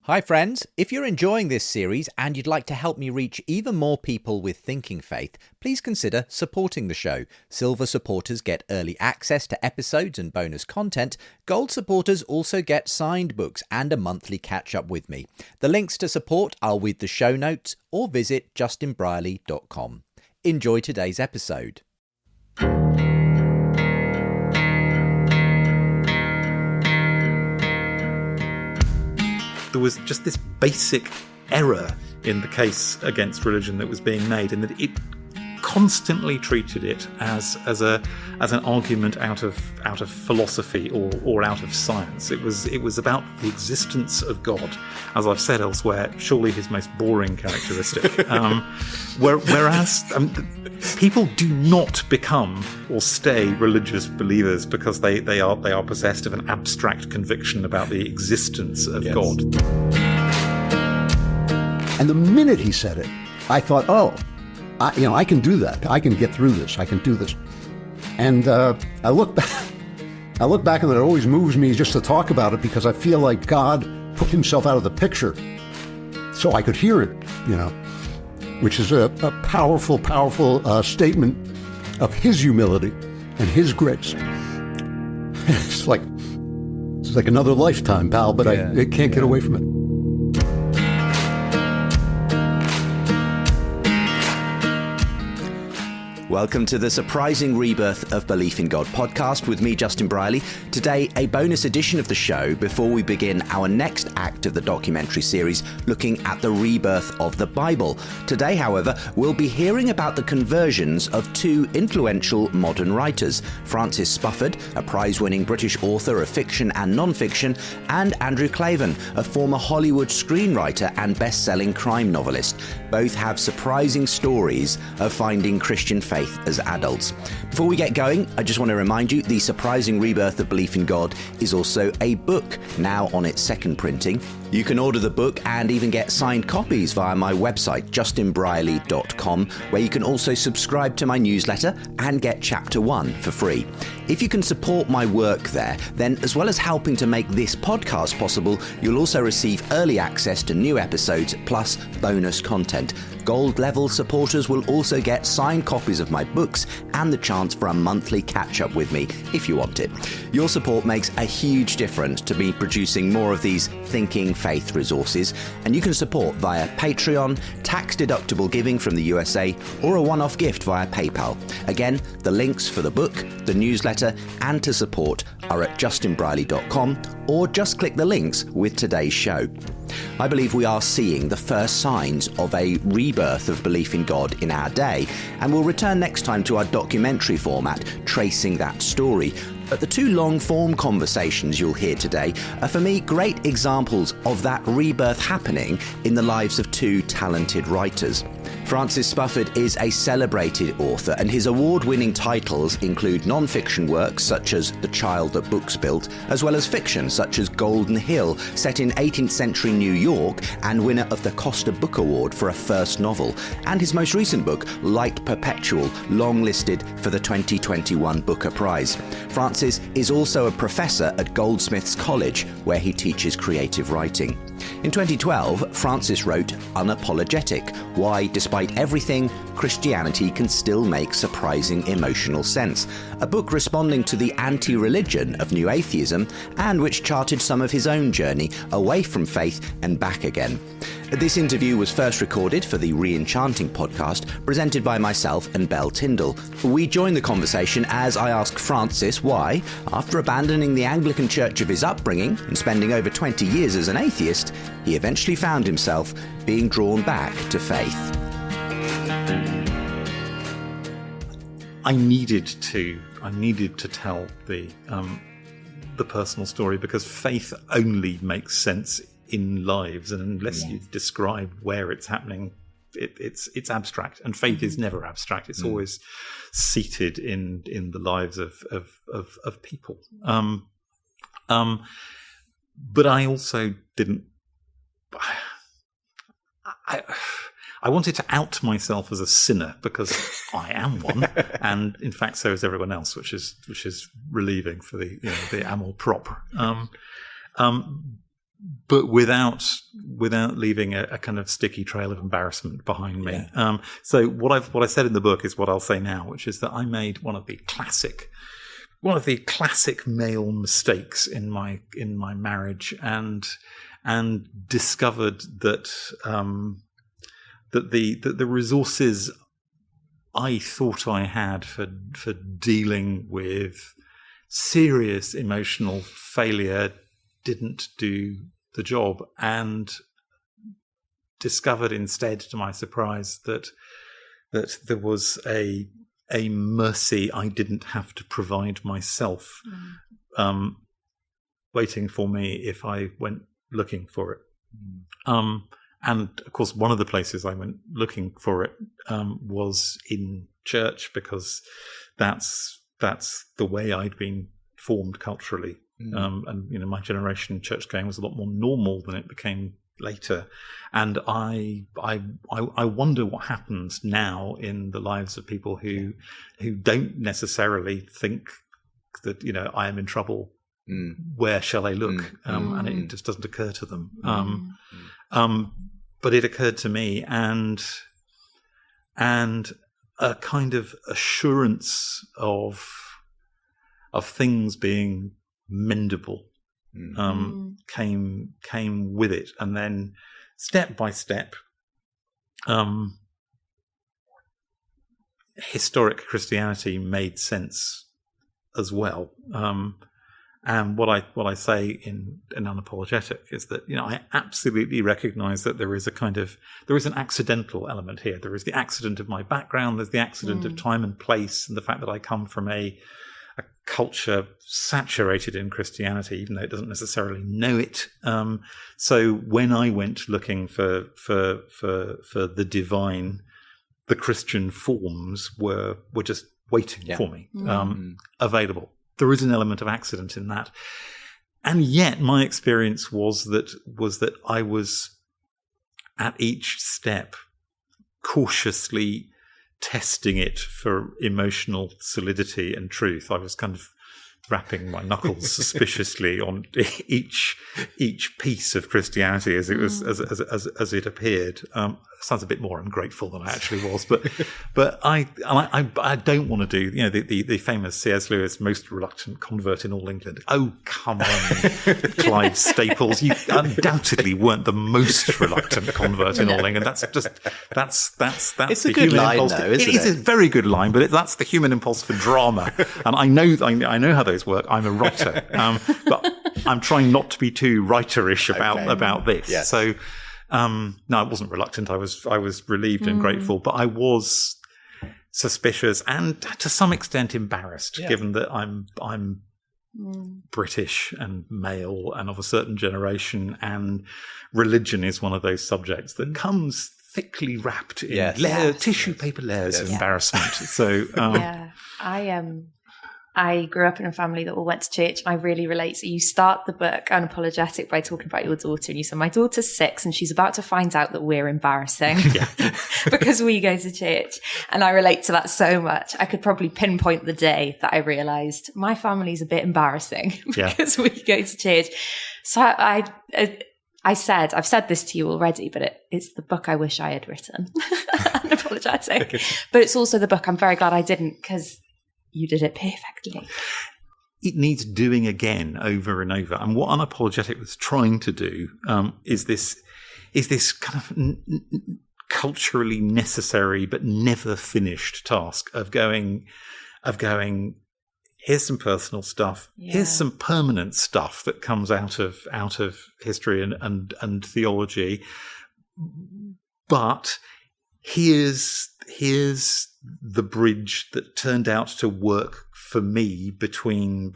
Hi friends, if you're enjoying this series and you'd like to help me reach even more people with thinking faith, please consider supporting the show. Silver supporters get early access to episodes and bonus content. Gold supporters also get signed books and a monthly catch-up with me. The links to support are with the show notes or visit justinbrierley.com. Enjoy today's episode. There was just this basic error in the case against religion that was being made, in that it constantly treated it as an argument out of philosophy or out of science. It was about the existence of God, as I've said elsewhere, surely his most boring characteristic. Whereas people do not become or stay religious believers because they are possessed of an abstract conviction about the existence of God. And the minute he said it, I thought, I can do that. I can get through this. I can do this. And I look back and it always moves me just to talk about it, because I feel like God took himself out of the picture so I could hear it, which is a powerful, powerful statement of his humility and his grace. It's like another lifetime, pal, but I can't get away from it. Welcome to the Surprising Rebirth of Belief in God podcast with me, Justin Brierley. Today, a bonus edition of the show before we begin our next act of the documentary series looking at the rebirth of the Bible. Today, however, we'll be hearing about the conversions of two influential modern writers, Francis Spufford, a prize-winning British author of fiction and non-fiction, and Andrew Klavan, a former Hollywood screenwriter and best-selling crime novelist. Both have surprising stories of finding Christian faith as adults. Before we get going, I just want to remind you, The Surprising Rebirth of Belief in God is also a book, now on its second printing. You can order the book and even get signed copies via my website, justinbrierley.com, where you can also subscribe to my newsletter and get chapter 1 for free. If you can support my work there, then as well as helping to make this podcast possible, you'll also receive early access to new episodes plus bonus content. Gold level supporters will also get signed copies of my books and the chance for a monthly catch-up with me if you want it. Your support makes a huge difference to me producing more of these thinking faith resources, and you can support via Patreon, tax-deductible giving from the USA, or a one-off gift via PayPal. Again, the links for the book, the newsletter, and to support are at justinbrierley.com, or just click the links with today's show. I believe we are seeing the first signs of a rebirth of belief in God in our day, and we'll return next time to our documentary format, tracing that story. But the two long-form conversations you'll hear today are, for me, great examples of that rebirth happening in the lives of two talented writers. Francis Spufford is a celebrated author, and his award-winning titles include non-fiction works such as The Child That Books Built, as well as fiction such as Golden Hill, set in 18th century New York and winner of the Costa Book Award for a first novel, and his most recent book, Light Perpetual, long-listed for the 2021 Booker Prize. Francis is also a professor at Goldsmiths College, where he teaches creative writing. In 2012, Francis wrote Unapologetic, Why, Despite Everything, Christianity Can Still Make Surprising Emotional Sense, a book responding to the anti-religion of New Atheism, and which charted some of his own journey away from faith and back again. This interview was first recorded for the Re-Enchanting podcast, presented by myself and Belle Tyndall. We joined the conversation as I asked Francis why, after abandoning the Anglican Church of his upbringing and spending over 20 years as an atheist, he eventually found himself being drawn back to faith. I needed to tell the personal story, because faith only makes sense in lives, and unless you describe where it's happening, it's abstract, and faith is never abstract. It's always seated in the lives of people. But I also didn't. I wanted to out myself as a sinner, because I am one, and in fact, so is everyone else, which is relieving for the amour propre. but without leaving a kind of sticky trail of embarrassment behind me. Yeah. So what I said in the book is what I'll say now, which is that I made one of the classic male mistakes in my marriage, and discovered that the resources I thought I had for dealing with serious emotional failure didn't do the job, and discovered instead, to my surprise, that there was a mercy I didn't have to provide myself, waiting for me if I went looking for it. And of course, one of the places I went looking for it was in church, because that's the way I'd been formed culturally. And my generation, church going was a lot more normal than it became later. And I wonder what happens now in the lives of people who don't necessarily think that I am in trouble. Where shall I look? And it just doesn't occur to them. But it occurred to me, and a kind of assurance of things being mendable came with it, and then step by step, historic Christianity made sense as well. And what I say in Unapologetic is that I absolutely recognise that there is an accidental element here. There is the accident of my background. There's the accident of time and place, and the fact that I come from a culture saturated in Christianity, even though it doesn't necessarily know it. So when I went looking for the divine, the Christian forms were just waiting for me, available. There is an element of accident in that, and yet my experience was that I was at each step cautiously testing it for emotional solidity and truth. I was kind of rapping my knuckles suspiciously on each piece of Christianity as it was as it appeared. Sounds a bit more ungrateful than I actually was, but I don't want to do the famous C.S. Lewis most reluctant convert in all England. Oh, come on, Clive Staples, you undoubtedly weren't the most reluctant convert in all England. That's It's the a good human line, impulse. though, isn't it? It is a very good line, but that's the human impulse for drama, and I know how those work. I'm a writer, but I'm trying not to be too writerish about this. Yes. So. No, I wasn't reluctant. I was relieved and grateful, but I was suspicious and to some extent embarrassed, given that I'm British and male and of a certain generation, and religion is one of those subjects that comes thickly wrapped in tissue paper layers of embarrassment. So I grew up in a family that all went to church, and I really relate. So you start the book Unapologetic by talking about your daughter, and you said, my daughter's 6 and she's about to find out that we're embarrassing because we go to church. And I relate to that so much. I could probably pinpoint the day that I realised my family's a bit embarrassing because we go to church. So I've said this to you already, but it's the book I wish I had written, Unapologetic. But it's also the book I'm very glad I didn't, because you did it perfectly. It needs doing again over and over. And what Unapologetic was trying to do is this kind of culturally necessary but never finished task of going. Here's some personal stuff. Yeah. Here's some permanent stuff that comes out of history and theology. But here's the bridge that turned out to work for me between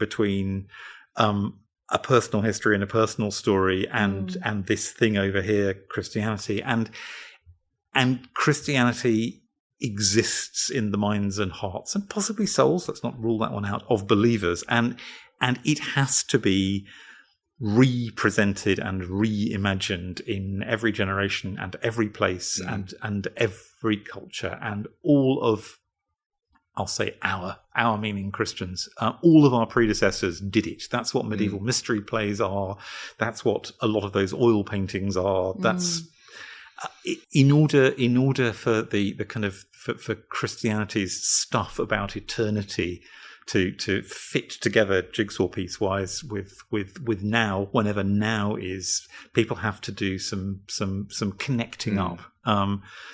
a personal history and a personal story and this thing over here, Christianity. And Christianity exists in the minds and hearts and possibly souls, let's not rule that one out, of believers. And it has to be represented and reimagined in every generation and every place and every culture, and all of I'll say our meaning Christians. All of our predecessors did it. That's what medieval mystery plays are. That's what a lot of those oil paintings are. That's in order for the kind of for Christianity's stuff about eternity to fit together jigsaw piece wise with now, whenever now is, people have to do some connecting up.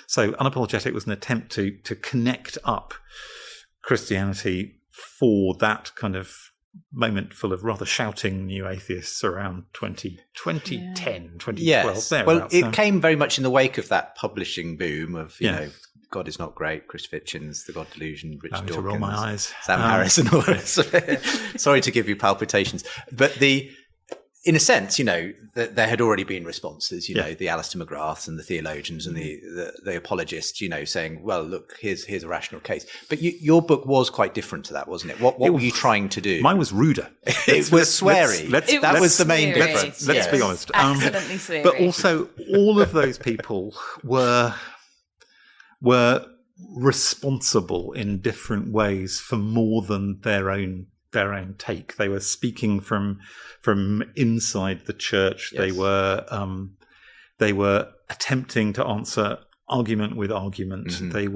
So Unapologetic was an attempt to connect up Christianity for that kind of moment full of rather shouting new atheists around 2010, 2012. Yes. Well, it came very much in the wake of that publishing boom of, you know, God is Not Great, Chris Hitchens, The God Delusion, Richard Dawkins, to roll my eyes. Sam Harris and all this. Sorry to give you palpitations. But in a sense, you know, there had already been responses, you know, the Alistair McGraths and the theologians and the apologists, you know, saying, well, look, here's a rational case. But your book was quite different to that, wasn't it? What were you trying to do? Mine was ruder. It was sweary. That was the main difference. Let's be honest. Absolutely sweary. But also, all of those people were responsible in different ways for more than their own take. They were speaking from inside the church. Yes. They were attempting to answer argument with argument. Mm-hmm. They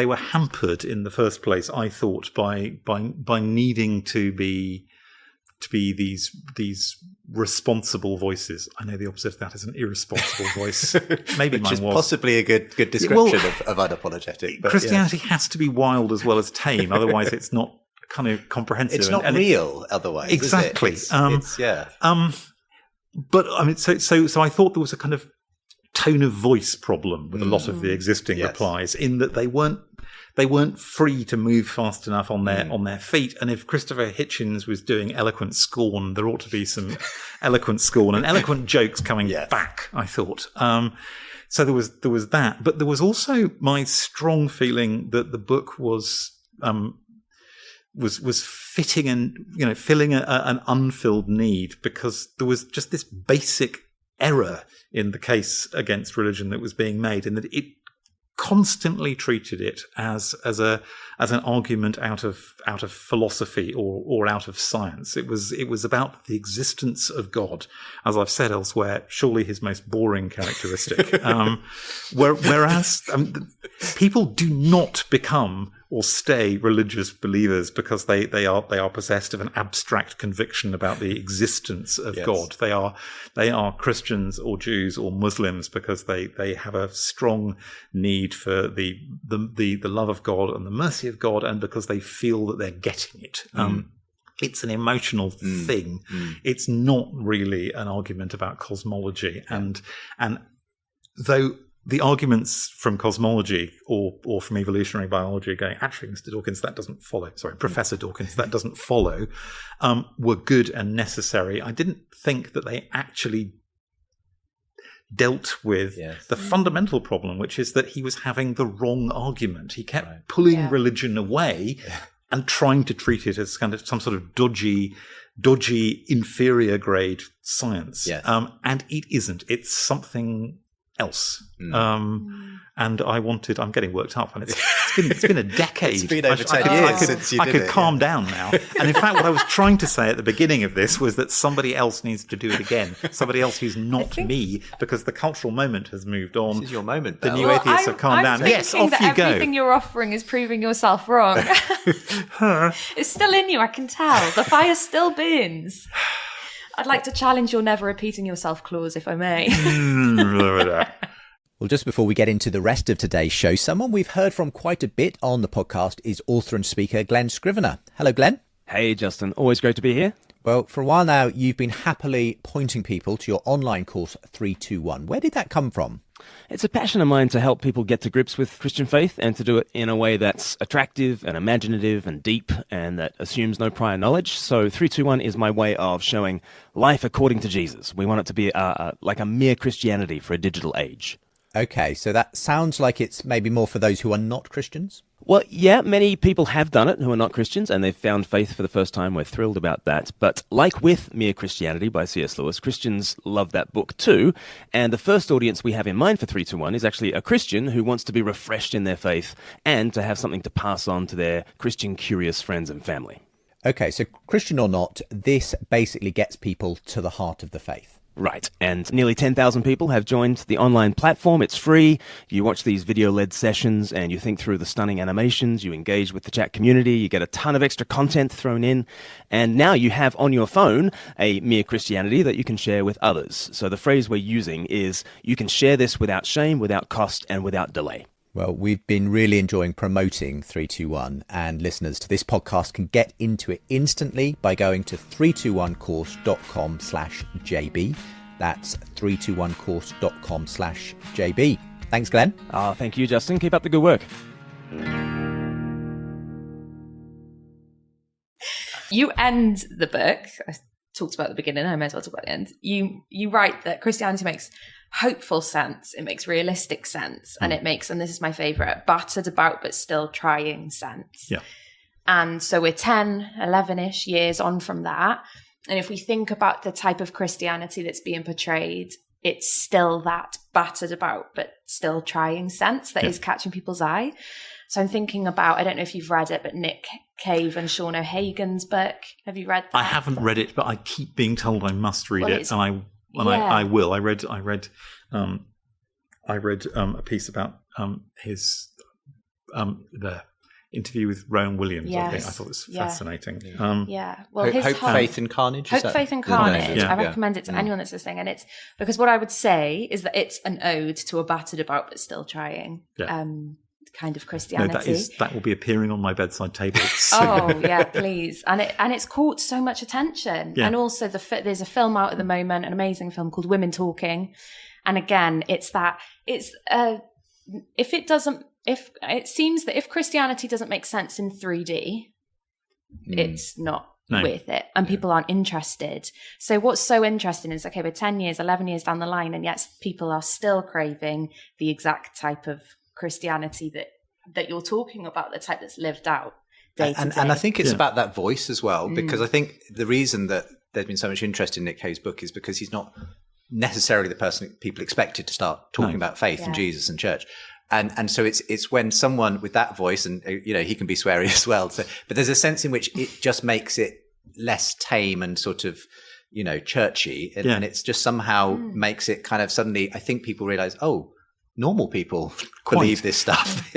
were hampered in the first place, I thought, by needing to be these responsible voices. I know the opposite of that is an irresponsible voice. Maybe Which is was possibly a good description of Unapologetic. But Christianity has to be wild as well as tame, otherwise it's not kind of comprehensive. It's not real otherwise. Exactly. Is it? But I mean, so I thought there was a kind of tone of voice problem with a lot of the existing replies, in that they weren't free to move fast enough on their feet. And if Christopher Hitchens was doing eloquent scorn, there ought to be some eloquent scorn and eloquent jokes coming back, I thought. So there was that, but there was also my strong feeling that the book was fitting and, you know, filling an unfilled need, because there was just this basic error in the case against religion that was being made, in that it constantly treated it as an argument out of philosophy or out of science. It was about the existence of God, as I've said elsewhere, surely his most boring characteristic. Whereas people do not become or stay religious believers because they are possessed of an abstract conviction about the existence of God. They are Christians or Jews or Muslims because they have a strong need for the love of God and the mercy of God, and because they feel that they're getting it. It's an emotional thing. It's not really an argument about cosmology. And though the arguments from cosmology or from evolutionary biology going, actually, Mr. Dawkins, that doesn't follow. Sorry, Professor Dawkins, that doesn't follow, were good and necessary. I didn't think that they actually dealt with the fundamental problem, which is that he was having the wrong argument. He kept pulling religion away and trying to treat it as kind of some sort of dodgy inferior grade science. Yes. And it isn't. It's something else. And I'm getting worked up, and it's been a decade. It's been over 10 years since you did it. I could calm down now. And in fact, what I was trying to say at the beginning of this was that somebody else needs to do it again. Somebody else who's not me, because the cultural moment has moved on. This is your moment, Belle. The new atheists have calmed down. Yes, off you go. Everything you're offering is proving yourself wrong. It's still in you, I can tell. The fire still burns. I'd like to challenge your never repeating yourself clause, if I may. Well, just before we get into the rest of today's show, someone we've heard from quite a bit on the podcast is author and speaker Glenn Scrivener. Hello, Glenn. Hey, Justin. Always great to be here. Well, for a while now, you've been happily pointing people to your online course 321. Where did that come from? It's a passion of mine to help people get to grips with Christian faith, and to do it in a way that's attractive and imaginative and deep and that assumes no prior knowledge. So 321 is my way of showing life according to Jesus. We want it to be like a mere Christianity for a digital age. Okay, so that sounds like it's maybe more for those who are not Christians? Well, yeah, many people have done it who are not Christians, and they've found faith for the first time. We're thrilled about that. But like with Mere Christianity by C.S. Lewis, Christians love that book too. And the first audience we have in mind for 321 is actually a Christian who wants to be refreshed in their faith and to have something to pass on to their Christian curious friends and family. Okay, so Christian or not, this basically gets people to the heart of the faith. Right, and nearly 10,000 people have joined the online platform. It's free. You watch these video-led sessions and you think through the stunning animations, you engage with the chat community, you get a ton of extra content thrown in, and now you have on your phone a Mere Christianity that you can share with others. So the phrase we're using is, you can share this without shame, without cost, and without delay. Well, we've been really enjoying promoting 321, and listeners to this podcast can get into it instantly by going to 321course.com/JB. That's 321course.com/JB. Thanks, Glenn. Oh, thank you, Justin. Keep up the good work. You end the book, I talked about the beginning, I may as well talk about the end. You write that Christianity makes hopeful sense, it makes realistic sense, and it makes, and this is my favourite, battered about but still trying sense. Yeah. And so we're 10, 11-ish years on from that. And if we think about the type of Christianity that's being portrayed, it's still that battered about but still trying sense that is catching people's eye. So I'm thinking about, I don't know if you've read it, but Nick Cave and Sean O'Hagan's book. Have you read that? I haven't read it, but I keep being told I must read it, and I will. I read a piece about his the interview with Rowan Williams. Yes. I think I thought it was fascinating. Well, Hope, Faith and Carnage. Hope, Faith and Carnage. Yeah. I recommend it to anyone that's listening, and it's because what I would say is that it's an ode to a battered about but still trying. Kind of Christianity. No, that will be appearing on my bedside table. Oh yeah, please! And it's caught so much attention. Yeah. And also there's a film out at the moment, an amazing film called Women Talking. And again, if it seems that if Christianity doesn't make sense in 3D, it's not worth it, and people aren't interested. So what's so interesting is, okay, we're 10 years, 11 years down the line, and yet people are still craving the exact type of Christianity that you're talking about, the type that's lived out day to day. And I think it's about that voice as well, because I think the reason that there's been so much interest in Nick Cave's book is because he's not necessarily the person people expected to start talking about faith and Jesus and church. And so it's when someone with that voice, and he can be sweary as well. So, but there's a sense in which it just makes it less tame and sort of, churchy, and it's just somehow makes it kind of suddenly. I think people realize, normal people believe this stuff.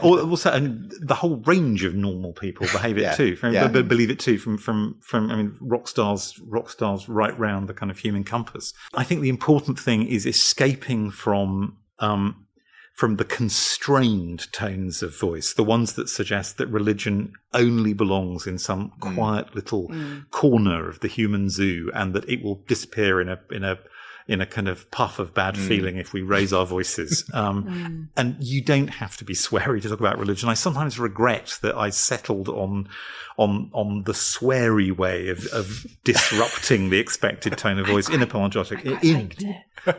Also, and the whole range of normal people behave it too. Believe it too. From rock stars right round the kind of human compass. I think the important thing is escaping from the constrained tones of voice, the ones that suggest that religion only belongs in some quiet little corner of the human zoo, and that it will disappear in a kind of puff of bad feeling if we raise our voices. And you don't have to be sweary to talk about religion. I sometimes regret that I settled on the sweary way of disrupting the expected tone of voice in Unapologetic.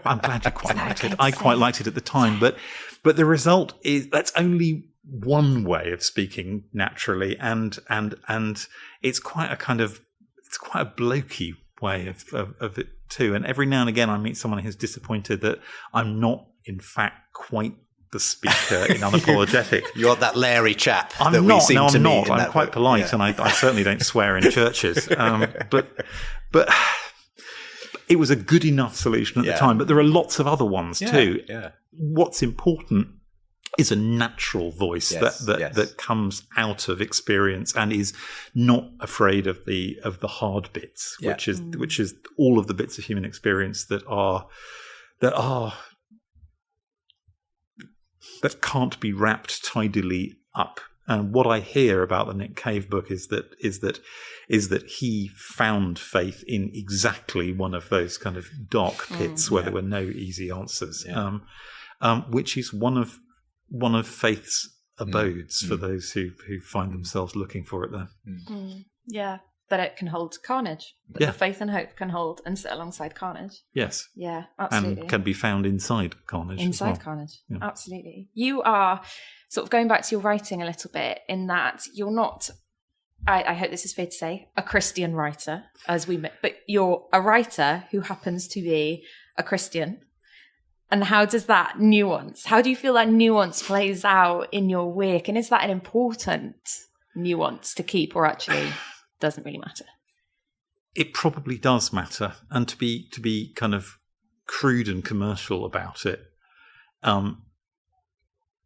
I'm glad you quite liked it. I quite liked it at the time, but the result is that's only one way of speaking naturally, and it's quite a blokey way of it too. And every now and again I meet someone who's disappointed that I'm not in fact quite the speaker in Unapologetic. You're that Larry chap. I'm not. I'm quite polite, and I certainly don't swear in churches. But it was a good enough solution at the time. But there are lots of other ones too. Yeah. What's important is a natural voice that comes out of experience and is not afraid of the hard bits, which is all of the bits of human experience that can't be wrapped tidily up. And what I hear about the Nick Cave book is that he found faith in exactly one of those kind of dark pits where there were no easy answers, which is one of faith's abodes for those who find themselves looking for it there. Yeah. that it can hold carnage. That the faith and hope can hold and sit alongside carnage. Yes. Yeah, absolutely. And can be found inside carnage. Inside carnage, absolutely. You are sort of going back to your writing a little bit in that you're not, I hope this is fair to say, a Christian writer, but you're a writer who happens to be a Christian. And how does that nuance, how do you feel that nuance plays out in your work? And is that an important nuance to keep, or actually doesn't really matter? It probably does matter. And to be kind of crude and commercial about it,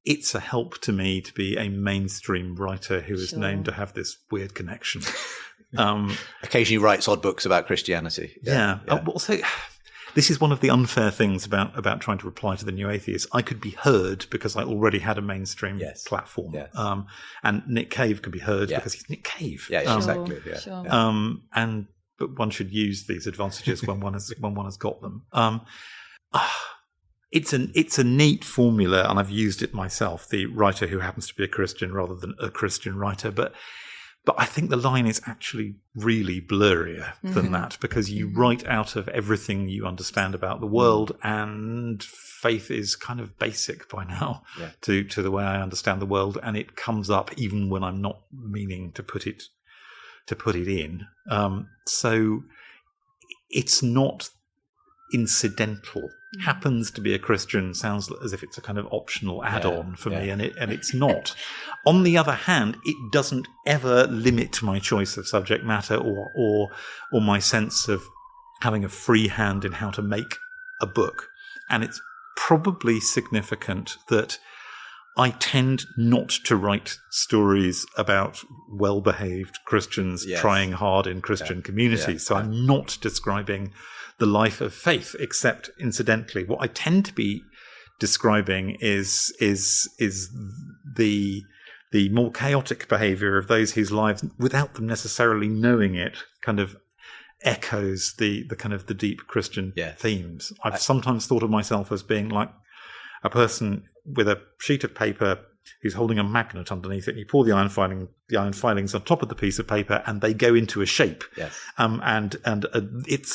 it's a help to me to be a mainstream writer who is known to have this weird connection. Occasionally writes odd books about Christianity. Yeah. Also, this is one of the unfair things about trying to reply to the New Atheist. I could be heard because I already had a mainstream platform. Yes. And Nick Cave could be heard because he's Nick Cave. Yeah, exactly. Yeah. Sure. But one should use these advantages when one has got them. It's a neat formula, and I've used it myself. The writer who happens to be a Christian rather than a Christian writer, but I think the line is actually really blurrier than that, because you write out of everything you understand about the world, and faith is kind of basic by now to the way I understand the world, and it comes up even when I'm not meaning to put it in. So it's not incidental. Happens to be a Christian sounds as if it's a kind of optional add-on for me, and it's not. On the other hand, it doesn't ever limit my choice of subject matter or my sense of having a free hand in how to make a book. And it's probably significant that I tend not to write stories about well-behaved Christians trying hard in Christian communities. So I'm not describing the life of faith, except incidentally. What I tend to be describing is the more chaotic behaviour of those whose lives, without them necessarily knowing it, kind of echoes the kind of the deep Christian themes. I've sometimes thought of myself as being like a person with a sheet of paper who's holding a magnet underneath it, and you pour the iron filings on top of the piece of paper, and they go into a shape. Yes. It's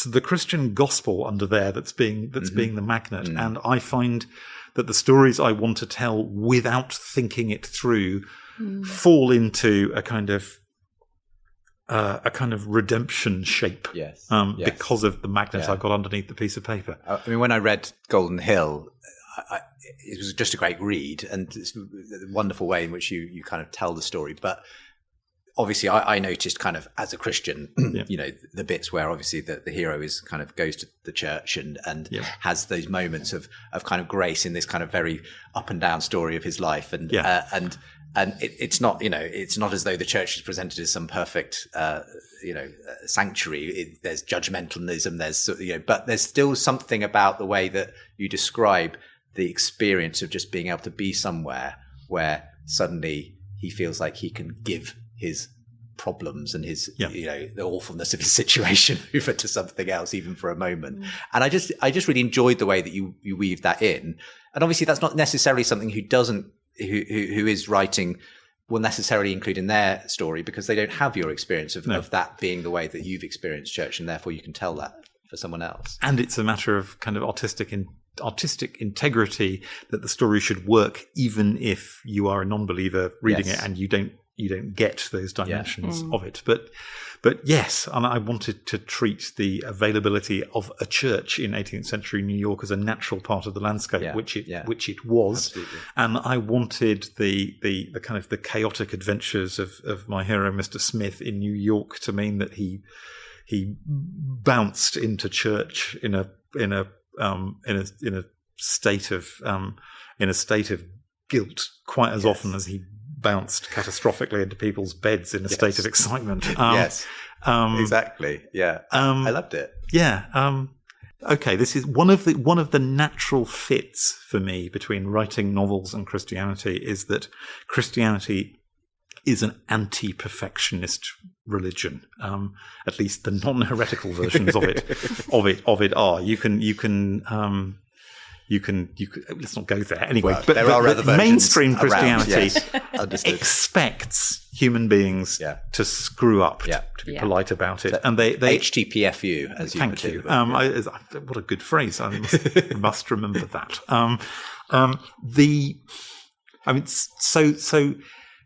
the Christian gospel under there that's being the magnet. And I find that the stories I want to tell without thinking it through fall into a kind of redemption shape. Because of the magnet I've got underneath the piece of paper. I mean, when I read Golden Hill, it was just a great read, and it's a wonderful way in which you kind of tell the story. But obviously, I noticed kind of as a Christian, the bits where obviously the hero is kind of goes to the church and has those moments of kind of grace in this kind of very up and down story of his life, and it's not it's not as though the church is presented as some perfect sanctuary. There's judgmentalism, but there's still something about the way that you describe the experience of just being able to be somewhere where suddenly he feels like he can give his problems and his the awfulness of his situation over to something else, even for a moment. And I just really enjoyed the way that you weave that in. And obviously that's not necessarily something who is writing will necessarily include in their story, because they don't have your experience of that being the way that you've experienced church, and therefore you can tell that for someone else. And it's a matter of kind of artistic integrity, that the story should work even if you are a non-believer reading it and you don't get those dimensions of it. But yes, and I wanted to treat the availability of a church in 18th century New York as a natural part of the landscape, which it was. Absolutely. And I wanted the kind of the chaotic adventures of my hero, Mr. Smith, in New York to mean that he bounced into church in a state of guilt quite as often as he bounced catastrophically into people's beds in a state of excitement. Exactly. Yeah. I loved it. Yeah. Okay. This is one of the natural fits for me between writing novels and Christianity, is that Christianity is an anti-perfectionist religion. At least the non-heretical versions of it are. You can you can let's not go there anyway. Well, but there are other versions mainstream around, Christianity yes. expects human beings to screw up, to be polite about it, and they HTPFU, as you thank put you. it. What a good phrase! I must remember that.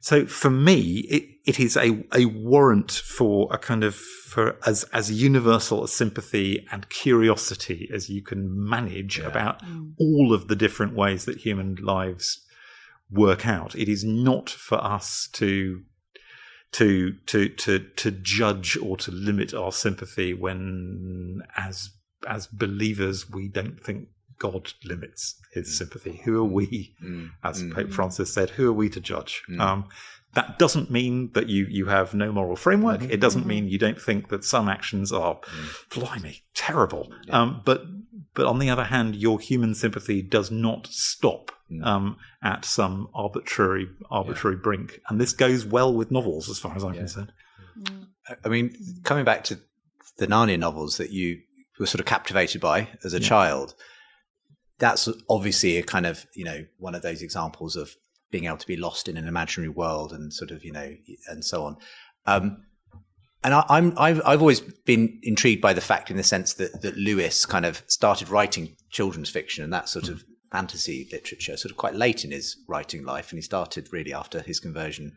So for me, it is a warrant for a kind of as universal a sympathy and curiosity as you can manage about all of the different ways that human lives work out. It is not for us to judge or to limit our sympathy when, as believers, we don't think God limits his sympathy. Who are we, as Pope Francis said, who are we to judge? That doesn't mean that you have no moral framework. It doesn't mean you don't think that some actions are, blimey, terrible. But on the other hand, your human sympathy does not stop at some arbitrary brink. And this goes well with novels, as far as I'm concerned. I mean, coming back to the Narnia novels that you were sort of captivated by as a child, that's obviously a kind of, one of those examples of being able to be lost in an imaginary world and sort of, and so on. And I've always been intrigued by the fact, in the sense that Lewis kind of started writing children's fiction and that sort of fantasy literature sort of quite late in his writing life. And he started really after his conversion,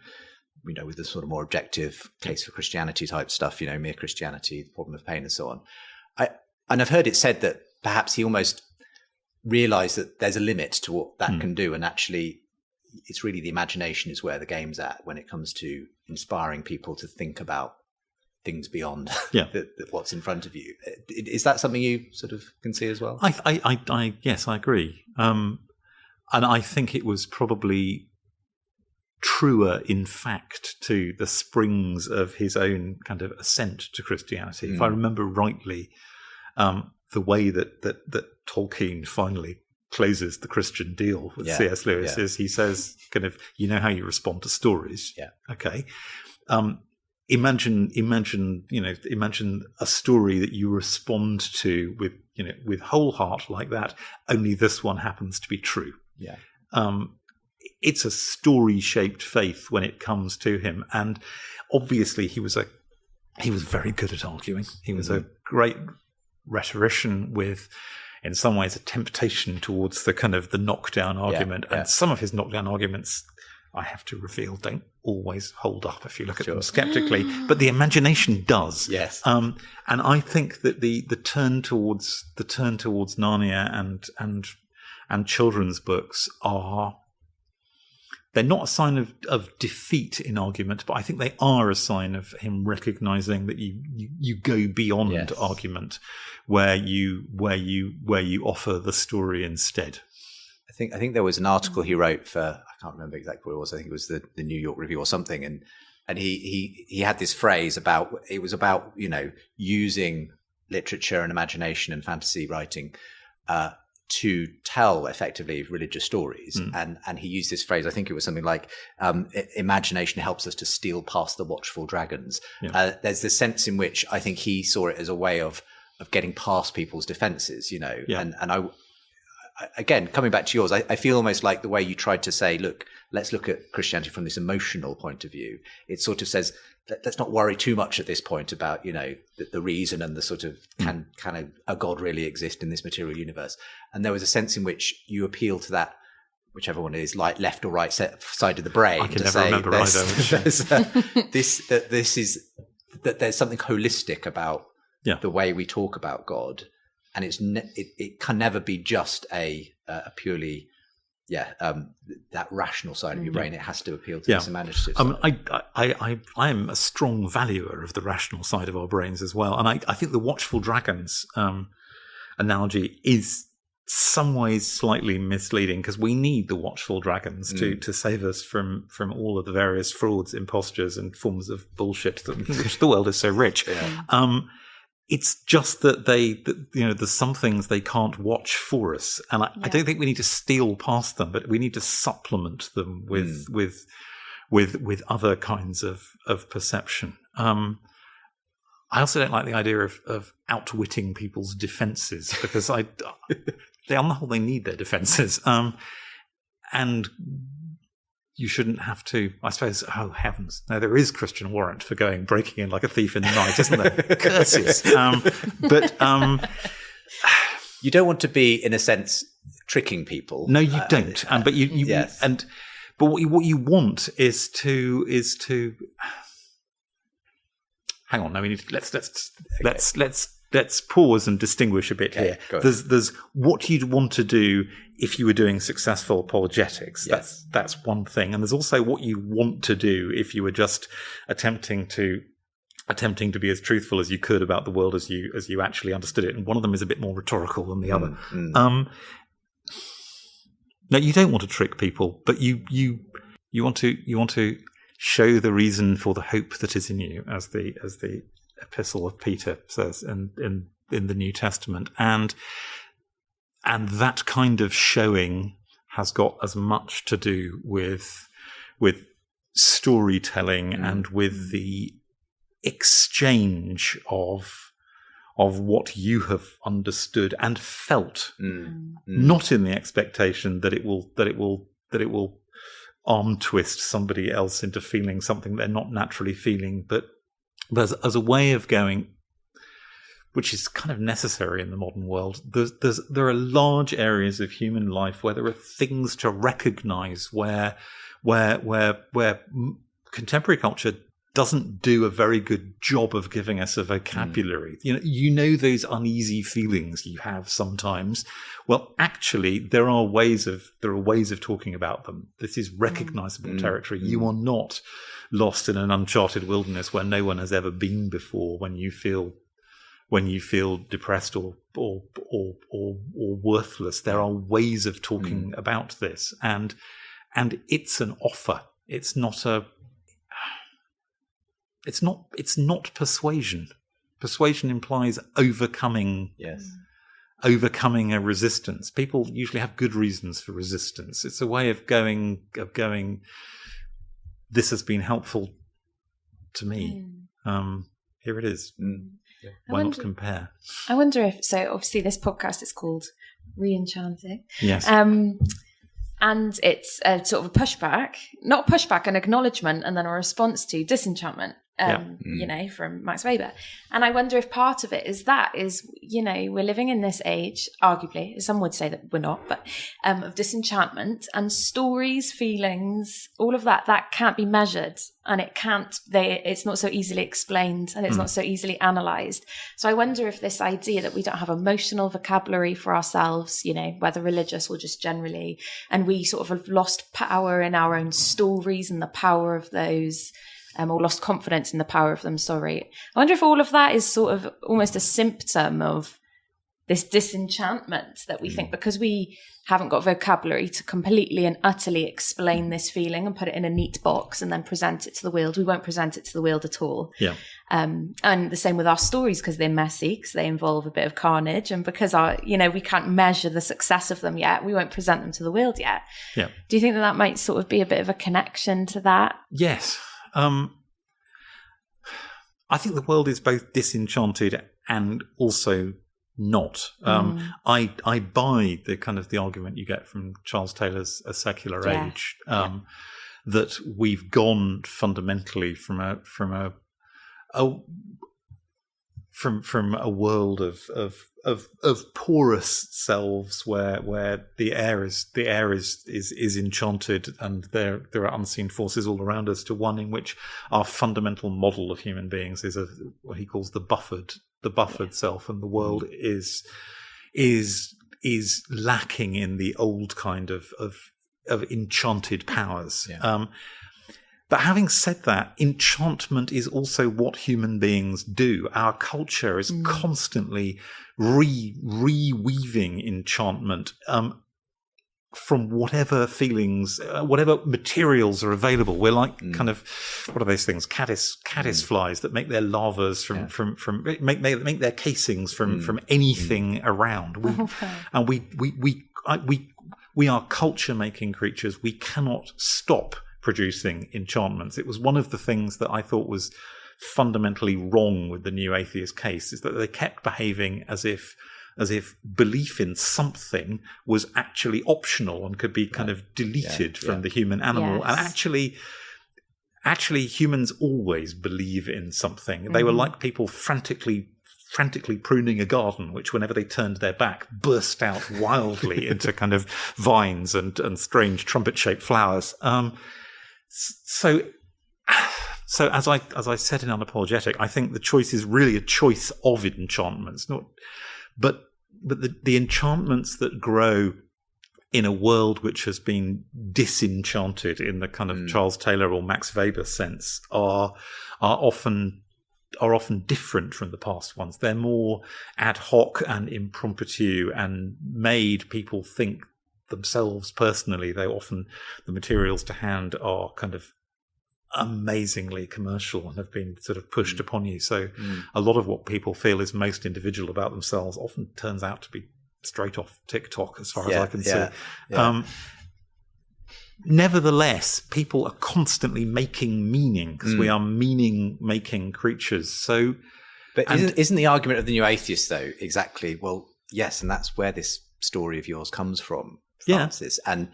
with the sort of more objective case for Christianity type stuff, Mere Christianity, The Problem of Pain and so on. And I've heard it said that perhaps he almost realized that there's a limit to what that can do. And actually, it's really the imagination is where the game's at when it comes to inspiring people to think about things beyond what's in front of you. Is that something you sort of can see as well? Yes, I agree. And I think it was probably truer, in fact, to the springs of his own kind of ascent to Christianity. If I remember rightly, the way that Tolkien finally closes the Christian deal with C.S. Lewis is he says, kind of, how you respond to stories. Yeah. Okay. Imagine a story that you respond to with whole heart like that. Only this one happens to be true. Yeah. It's a story-shaped faith when it comes to him, and obviously he was very good at arguing. He was a great rhetorician with, in some ways, a temptation towards the kind of the knockdown argument. And some of his knockdown arguments, I have to reveal, don't always hold up if you look at them skeptically, but the imagination does. Yes. And I think that the turn towards Narnia and children's books they're not a sign of defeat in argument, but I think they are a sign of him recognizing that you go beyond argument, where you offer the story instead. I think there was an article he wrote for, I can't remember exactly what it was. I think it was the New York Review or something, and he had this phrase about using literature and imagination and fantasy writing to tell effectively religious stories. And he used this phrase, I think it was something like, imagination helps us to steal past the watchful dragons. There's this sense in which I think he saw it as a way of getting past people's defenses, and I again, coming back to yours, I feel almost like the way you tried to say, look, let's look at Christianity from this emotional point of view. It sort of says, let's not worry too much at this point about, the reason and the sort of, can a God really exist in this material universe? And there was a sense in which you appeal to that, whichever one it is, like left or right side of the brain. I can never remember either. That there's something holistic about the way we talk about God. And it can never be just a purely that rational side of your brain. It has to appeal to this imaginative side. I am a strong valuer of the rational side of our brains as well, and I think the watchful dragons analogy is some ways slightly misleading, because we need the watchful dragons to save us from all of the various frauds, impostures, and forms of bullshit that which the world is so rich. It's just that there's some things they can't watch for us, and I don't think we need to steal past them, but we need to supplement them with other kinds of perception. I also don't like the idea of outwitting people's defences, because on the whole, they need their defences. And you shouldn't have to, I suppose, oh heavens, no, there is Christian warrant for breaking in like a thief in the night, isn't there? Curses. You don't want to be, in a sense, tricking people. No, you don't. But what you want is to hang on. I mean, let's pause and distinguish a bit here. There's what you'd want to do if you were doing successful apologetics. Yes. That's one thing, and there's also what you want to do if you were just attempting to be as truthful as you could about the world as you actually understood it. And one of them is a bit more rhetorical than the other. No, you don't want to trick people, but you want to show the reason for the hope that is in you, as the Epistle of Peter says in the New Testament, and that kind of showing has got as much to do with storytelling and with the exchange of what you have understood and felt, not in the expectation that it will arm twist somebody else into feeling something they're not naturally feeling, but as a way of going, which is kind of necessary in the modern world. There are large areas of human life where there are things to recognise where contemporary culture doesn't do a very good job of giving us a vocabulary. You know those uneasy feelings you have sometimes. Well, actually, there are ways of talking about them. This is recognisable territory. You are not lost in an uncharted wilderness where no one has ever been before. When you feel depressed or worthless, there are ways of talking about this, and it's an offer. It's not a. It's not persuasion. Persuasion implies overcoming a resistance. People usually have good reasons for resistance. It's a way of going, this has been helpful to me. Here it is. Why not compare? I wonder if, so obviously this podcast is called Re-Enchanting. Yes. And it's a sort of a pushback, not pushback, an acknowledgement, and then a response to disenchantment, from Max Weber. And I wonder if part of it is we're living in this age, arguably, some would say that we're not, but of disenchantment, and stories, feelings, all of that can't be measured, and it's not so easily explained, and it's not so easily analysed. So I wonder if this idea that we don't have emotional vocabulary for ourselves, whether religious or just generally, and we sort of have lost power in our own stories and the power of those, or lost confidence in the power of them, I wonder if all of that is sort of almost a symptom of this disenchantment that we think, because we haven't got vocabulary to completely and utterly explain this feeling and put it in a neat box and then present it to the world. We won't present it to the world at all. Yeah. And the same with our stories, because they're messy, because they involve a bit of carnage, and because we can't measure the success of them yet, we won't present them to the world yet. Yeah. Do you think that might sort of be a bit of a connection to that? Yes. I think the world is both disenchanted and also not. I buy the kind of the argument you get from Charles Taylor's A Secular Age, that we've gone fundamentally from a world of porous selves where the air is enchanted, and there are unseen forces all around us, to one in which our fundamental model of human beings is what he calls the buffered self, and the world is lacking in the old kind of enchanted powers. But having said that, enchantment is also what human beings do. Our culture is constantly reweaving enchantment from whatever feelings, whatever materials are available. We're like kind of, what are those things? Caddis flies that make their larvas make their casings from anything around. We are culture-making creatures. We cannot stop producing enchantments. It was one of the things that I thought was fundamentally wrong with the new atheist case, is that they kept behaving as if belief in something was actually optional and could be kind of deleted from the human animal. Yes. And actually humans always believe in something. They were like people frantically pruning a garden, which whenever they turned their back burst out wildly into kind of vines and strange trumpet-shaped flowers. So as I said in Unapologetic, I think the choice is really a choice of enchantments, but the enchantments that grow in a world which has been disenchanted in the kind of Charles Taylor or Max Weber sense are often different from the past ones. They're more ad hoc and impromptu and made people think themselves personally. The materials to hand are kind of amazingly commercial and have been sort of pushed upon you. So a lot of what people feel is most individual about themselves often turns out to be straight off TikTok, as far as I can see. Yeah. Nevertheless, people are constantly making meaning because we are meaning-making creatures. So, but isn't the argument of the New Atheist though exactly? Well, yes, and that's where this story of yours comes from, Francis. Yeah. And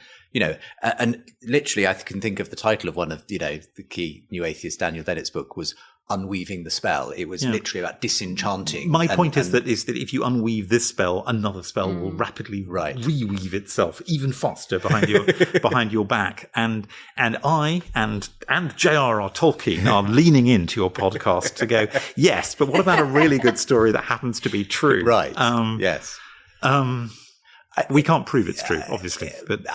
and literally, I can think of the title of one of the key New Atheist Daniel Dennett's book was Unweaving the Spell. It was literally about disenchanting. My point is that if you unweave this spell, another spell will rapidly reweave itself even faster behind your back. And I and J.R.R. Tolkien are leaning into your podcast to go, yes, but what about a really good story that happens to be true? Right. Yes. We can't prove it's true, obviously. But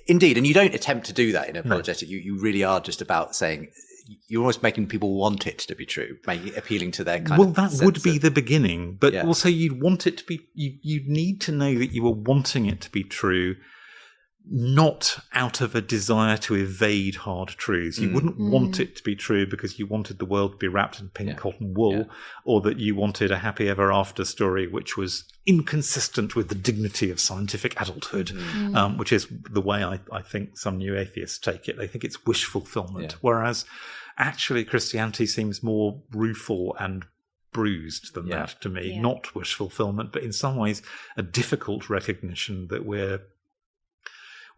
indeed, and you don't attempt to do that in Apologetic. No. You really are just about saying, you're almost making people want it to be true, appealing to their kind of that would be the beginning. But also you'd want it to be, you'd need to know that you were wanting it to be true, not out of a desire to evade hard truths. You wouldn't want it to be true because you wanted the world to be wrapped in pink cotton wool, or that you wanted a happy ever after story which was inconsistent with the dignity of scientific adulthood, which is the way I think some New Atheists take it. They think it's wish fulfillment, whereas actually Christianity seems more rueful and bruised than that to me. Not wish fulfillment, but in some ways a difficult recognition that we're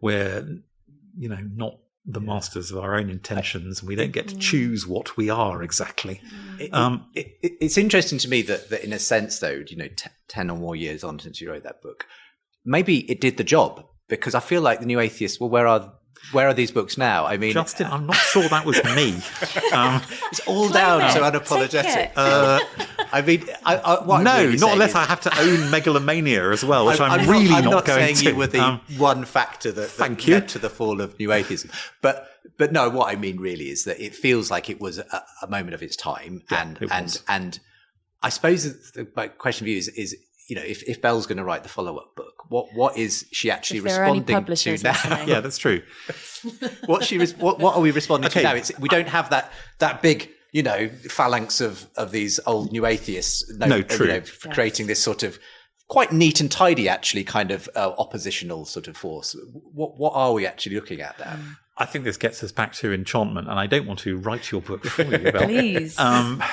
not the masters of our own intentions, and we don't get to choose what we are exactly. It's interesting to me that in a sense, though, 10 or more years on since you wrote that book, maybe it did the job, because I feel like the New Atheists, well, where are these books now? I mean, Justin, I'm not sure that was me. It's all down to Unapologetic. I mean, not unless I have to own megalomania as well, which I'm really not going to. I'm not saying you were the one factor that led to the fall of New Atheism. But no, what I mean really is that it feels like it was a moment of its time. And I suppose my question for you is if Belle's going to write the follow-up book, what is she actually responding to now? Yeah, that's true. What are we responding to now? We don't have that big, phalanx of these old New Atheists. Creating this sort of quite neat and tidy, actually, kind of oppositional sort of force. What are we actually looking at now? I think this gets us back to enchantment, and I don't want to write your book for you. Please,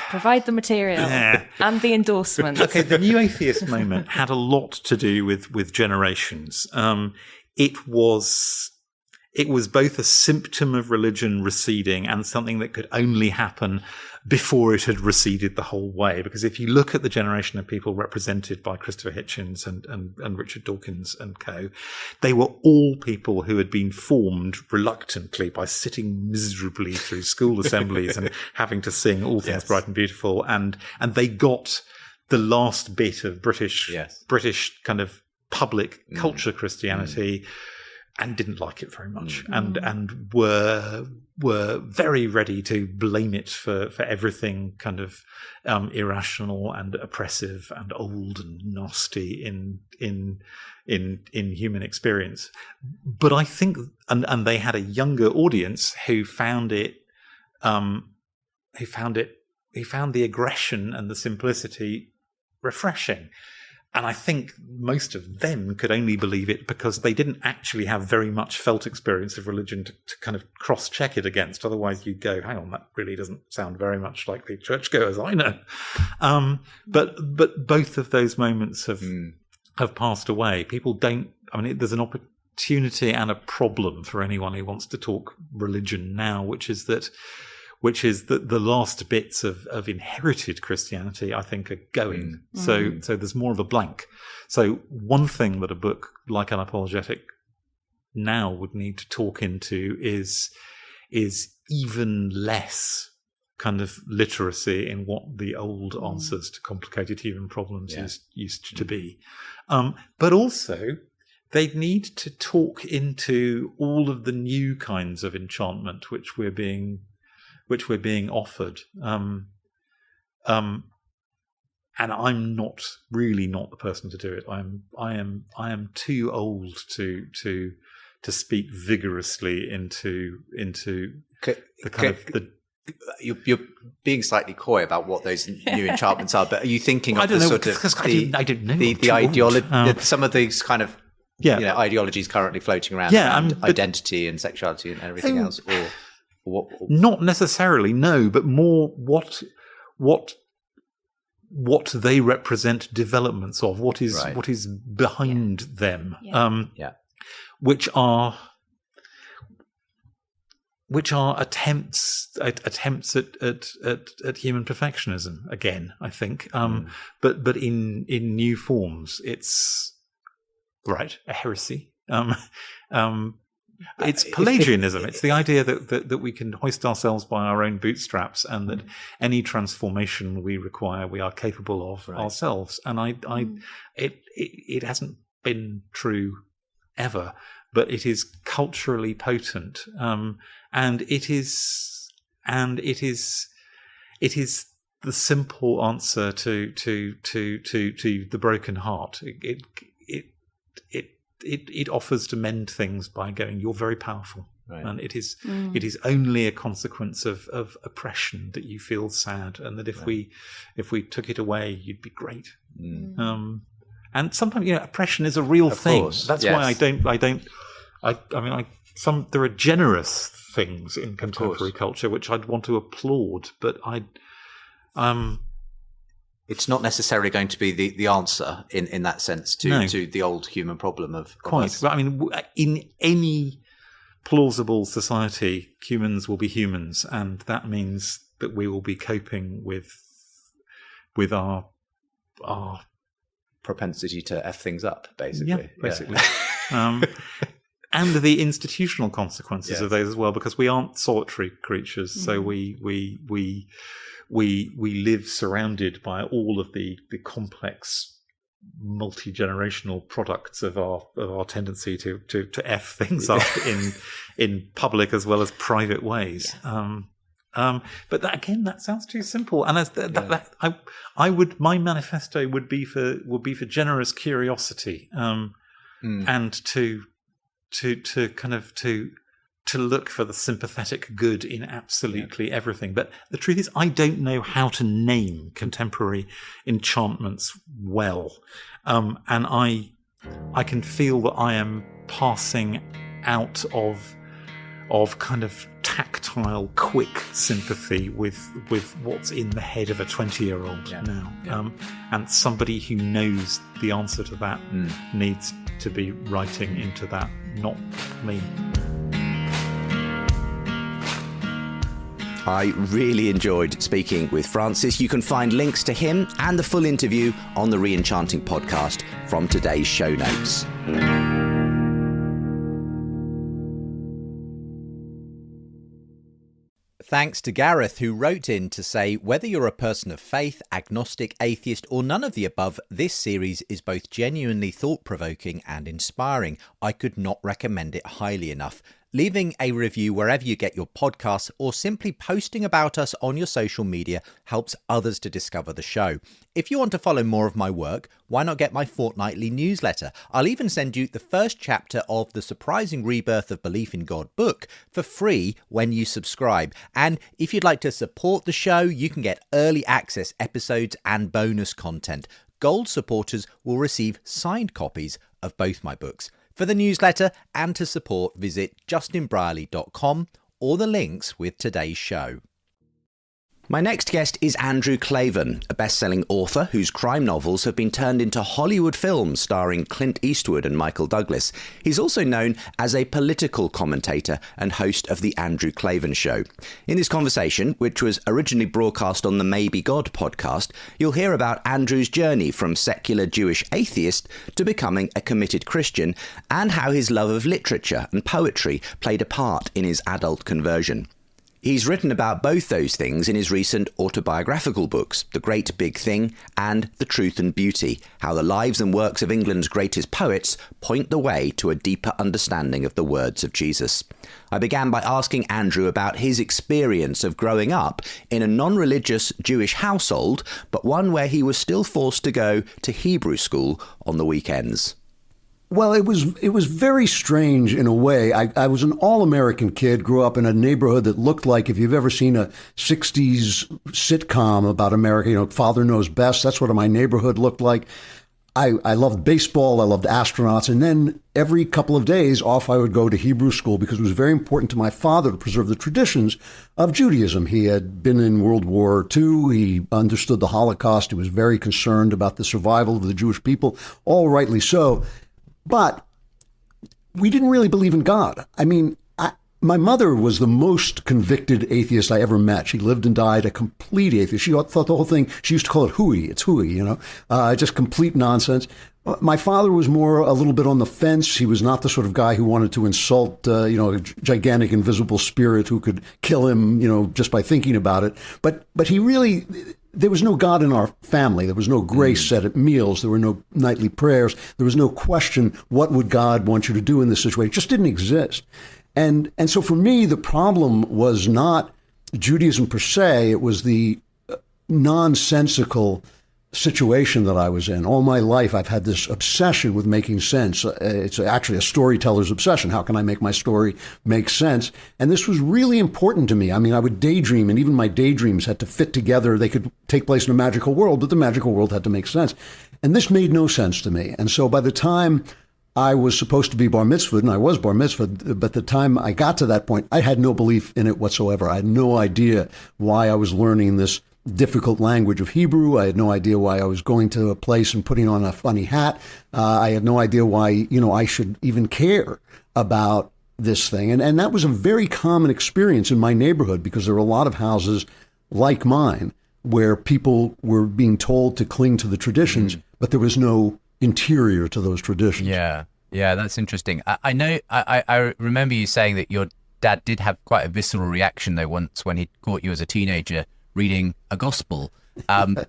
provide the material and the endorsement. Okay, the New Atheist moment had a lot to do with generations. It was both a symptom of religion receding and something that could only happen before it had receded the whole way. Because if you look at the generation of people represented by Christopher Hitchens and Richard Dawkins and co., they were all people who had been formed reluctantly by sitting miserably through school assemblies and having to sing All Things Bright and Beautiful. And they got the last bit of British kind of public culture Christianity and didn't like it very much, and were very ready to blame it for everything kind of irrational and oppressive and old and nasty in human experience. But I think, and they had a younger audience who found the aggression and the simplicity refreshing. I think most of them could only believe it because they didn't actually have very much felt experience of religion to kind of cross-check it against. Otherwise, you'd go, hang on, that really doesn't sound very much like the churchgoers I know. But both of those moments have passed away. People don't. I mean, there's an opportunity and a problem for anyone who wants to talk religion now, which is that the last bits of inherited Christianity, I think, are going. So there's more of a blank. So one thing that a book like Unapologetic now would need to talk into is even less kind of literacy in what the old answers to complicated human problems used to be. But also, they'd need to talk into all of the new kinds of enchantment which we're being offered, and I'm not the person to do it. I am too old to speak vigorously into the kind of the. You're being slightly coy about what those new enchantments are, but are you thinking of I don't the know, sort of I don't know the ideology, some of these kind of ideologies currently floating around, identity and sexuality and everything else, or what? Not necessarily, no, but more what they represent developments of, what is behind them, which are attempts at human perfectionism again, I think, but in new forms. It's a heresy. It's Pelagianism. It's the idea that we can hoist ourselves by our own bootstraps, and that any transformation we require, we are capable of ourselves. And it hasn't been true ever, but it is culturally potent, and it is the simple answer to the broken heart. It offers to mend things by going, you're very powerful. Right. And it is only a consequence of oppression that you feel sad, and that if we took it away, you'd be great. And sometimes, oppression is a real thing. Course. That's why there are generous things in contemporary culture which I'd want to applaud, but it's not necessarily going to be the answer in that sense to the old human problem of quite. But I mean, in any plausible society, humans will be humans, and that means that we will be coping with our propensity to F things up, basically. Yeah, basically. And the institutional consequences of those as well, because we aren't solitary creatures, so we live surrounded by all of the complex multi-generational products of our tendency to F things up in public as well as private ways. But that sounds too simple. And my manifesto would be for generous curiosity, and to look for the sympathetic good in absolutely everything. But the truth is, I don't know how to name contemporary enchantments well. And I can feel that I am passing out of kind of tactile, quick sympathy with what's in the head of a 20-year-old now. Yeah. And somebody who knows the answer to that needs to be writing into that, not me. I really enjoyed speaking with Francis. You can find links to him and the full interview on the Re-Enchanting podcast from today's show notes. Thanks to Gareth, who wrote in to say, whether you're a person of faith, agnostic, atheist, or none of the above, this series is both genuinely thought-provoking and inspiring. I could not recommend it highly enough. Leaving a review wherever you get your podcasts, or simply posting about us on your social media helps others to discover the show. If you want to follow more of my work, why not get my fortnightly newsletter? I'll even send you the first chapter of The Surprising Rebirth of Belief in God book for free when you subscribe. And if you'd like to support the show, you can get early access episodes and bonus content. Gold supporters will receive signed copies of both my books. For the newsletter and to support, visit justinbrierley.com or the links with today's show. My next guest is Andrew Klavan, a best-selling author whose crime novels have been turned into Hollywood films starring Clint Eastwood and Michael Douglas. He's also known as a political commentator and host of The Andrew Klavan Show. In this conversation, which was originally broadcast on the Maybe God podcast, you'll hear about Andrew's journey from secular Jewish atheist to becoming a committed Christian, and how his love of literature and poetry played a part in his adult conversion. He's written about both those things in his recent autobiographical books, The Great Big Thing and The Truth and Beauty, how the lives and works of England's greatest poets point the way to a deeper understanding of the words of Jesus. I began by asking Andrew about his experience of growing up in a non-religious Jewish household, but one where he was still forced to go to Hebrew school on the weekends. Well, it was very strange in a way. I was an all-American kid, grew up in a neighborhood that looked like, if you've ever seen a 60s sitcom about America, Father Knows Best, that's what my neighborhood looked like. I loved baseball, I loved astronauts, and then every couple of days off I would go to Hebrew school because it was very important to my father to preserve the traditions of Judaism. He had been in World War II, he understood the Holocaust, he was very concerned about the survival of the Jewish people, all rightly so. But we didn't really believe in God. I mean, my mother was the most convicted atheist I ever met. She lived and died a complete atheist. She thought the whole thing, she used to call it hooey. It's hooey, just complete nonsense. My father was more a little bit on the fence. He was not the sort of guy who wanted to insult, a gigantic invisible spirit who could kill him, just by thinking about it. But he really... There was no God in our family. There was no grace said at meals. There were no nightly prayers. There was no question, what would God want you to do in this situation? It just didn't exist. And so for me, the problem was not Judaism per se. It was the nonsensical situation that I was in. All my life, I've had this obsession with making sense. It's actually a storyteller's obsession. How can I make my story make sense? And this was really important to me. I mean, I would daydream, and even my daydreams had to fit together. They could take place in a magical world, but the magical world had to make sense. And this made no sense to me. And so by the time I was supposed to be bar mitzvahed, and I was bar mitzvahed, but the time I got to that point, I had no belief in it whatsoever. I had no idea why I was learning this difficult language of Hebrew. I had no idea why I was going to a place and putting on a funny hat. I had no idea why, I should even care about this thing. And that was a very common experience in my neighborhood because there were a lot of houses like mine where people were being told to cling to the traditions, but there was no interior to those traditions. Yeah, that's interesting. I know, I remember you saying that your dad did have quite a visceral reaction though once when he caught you as a teenager reading a gospel.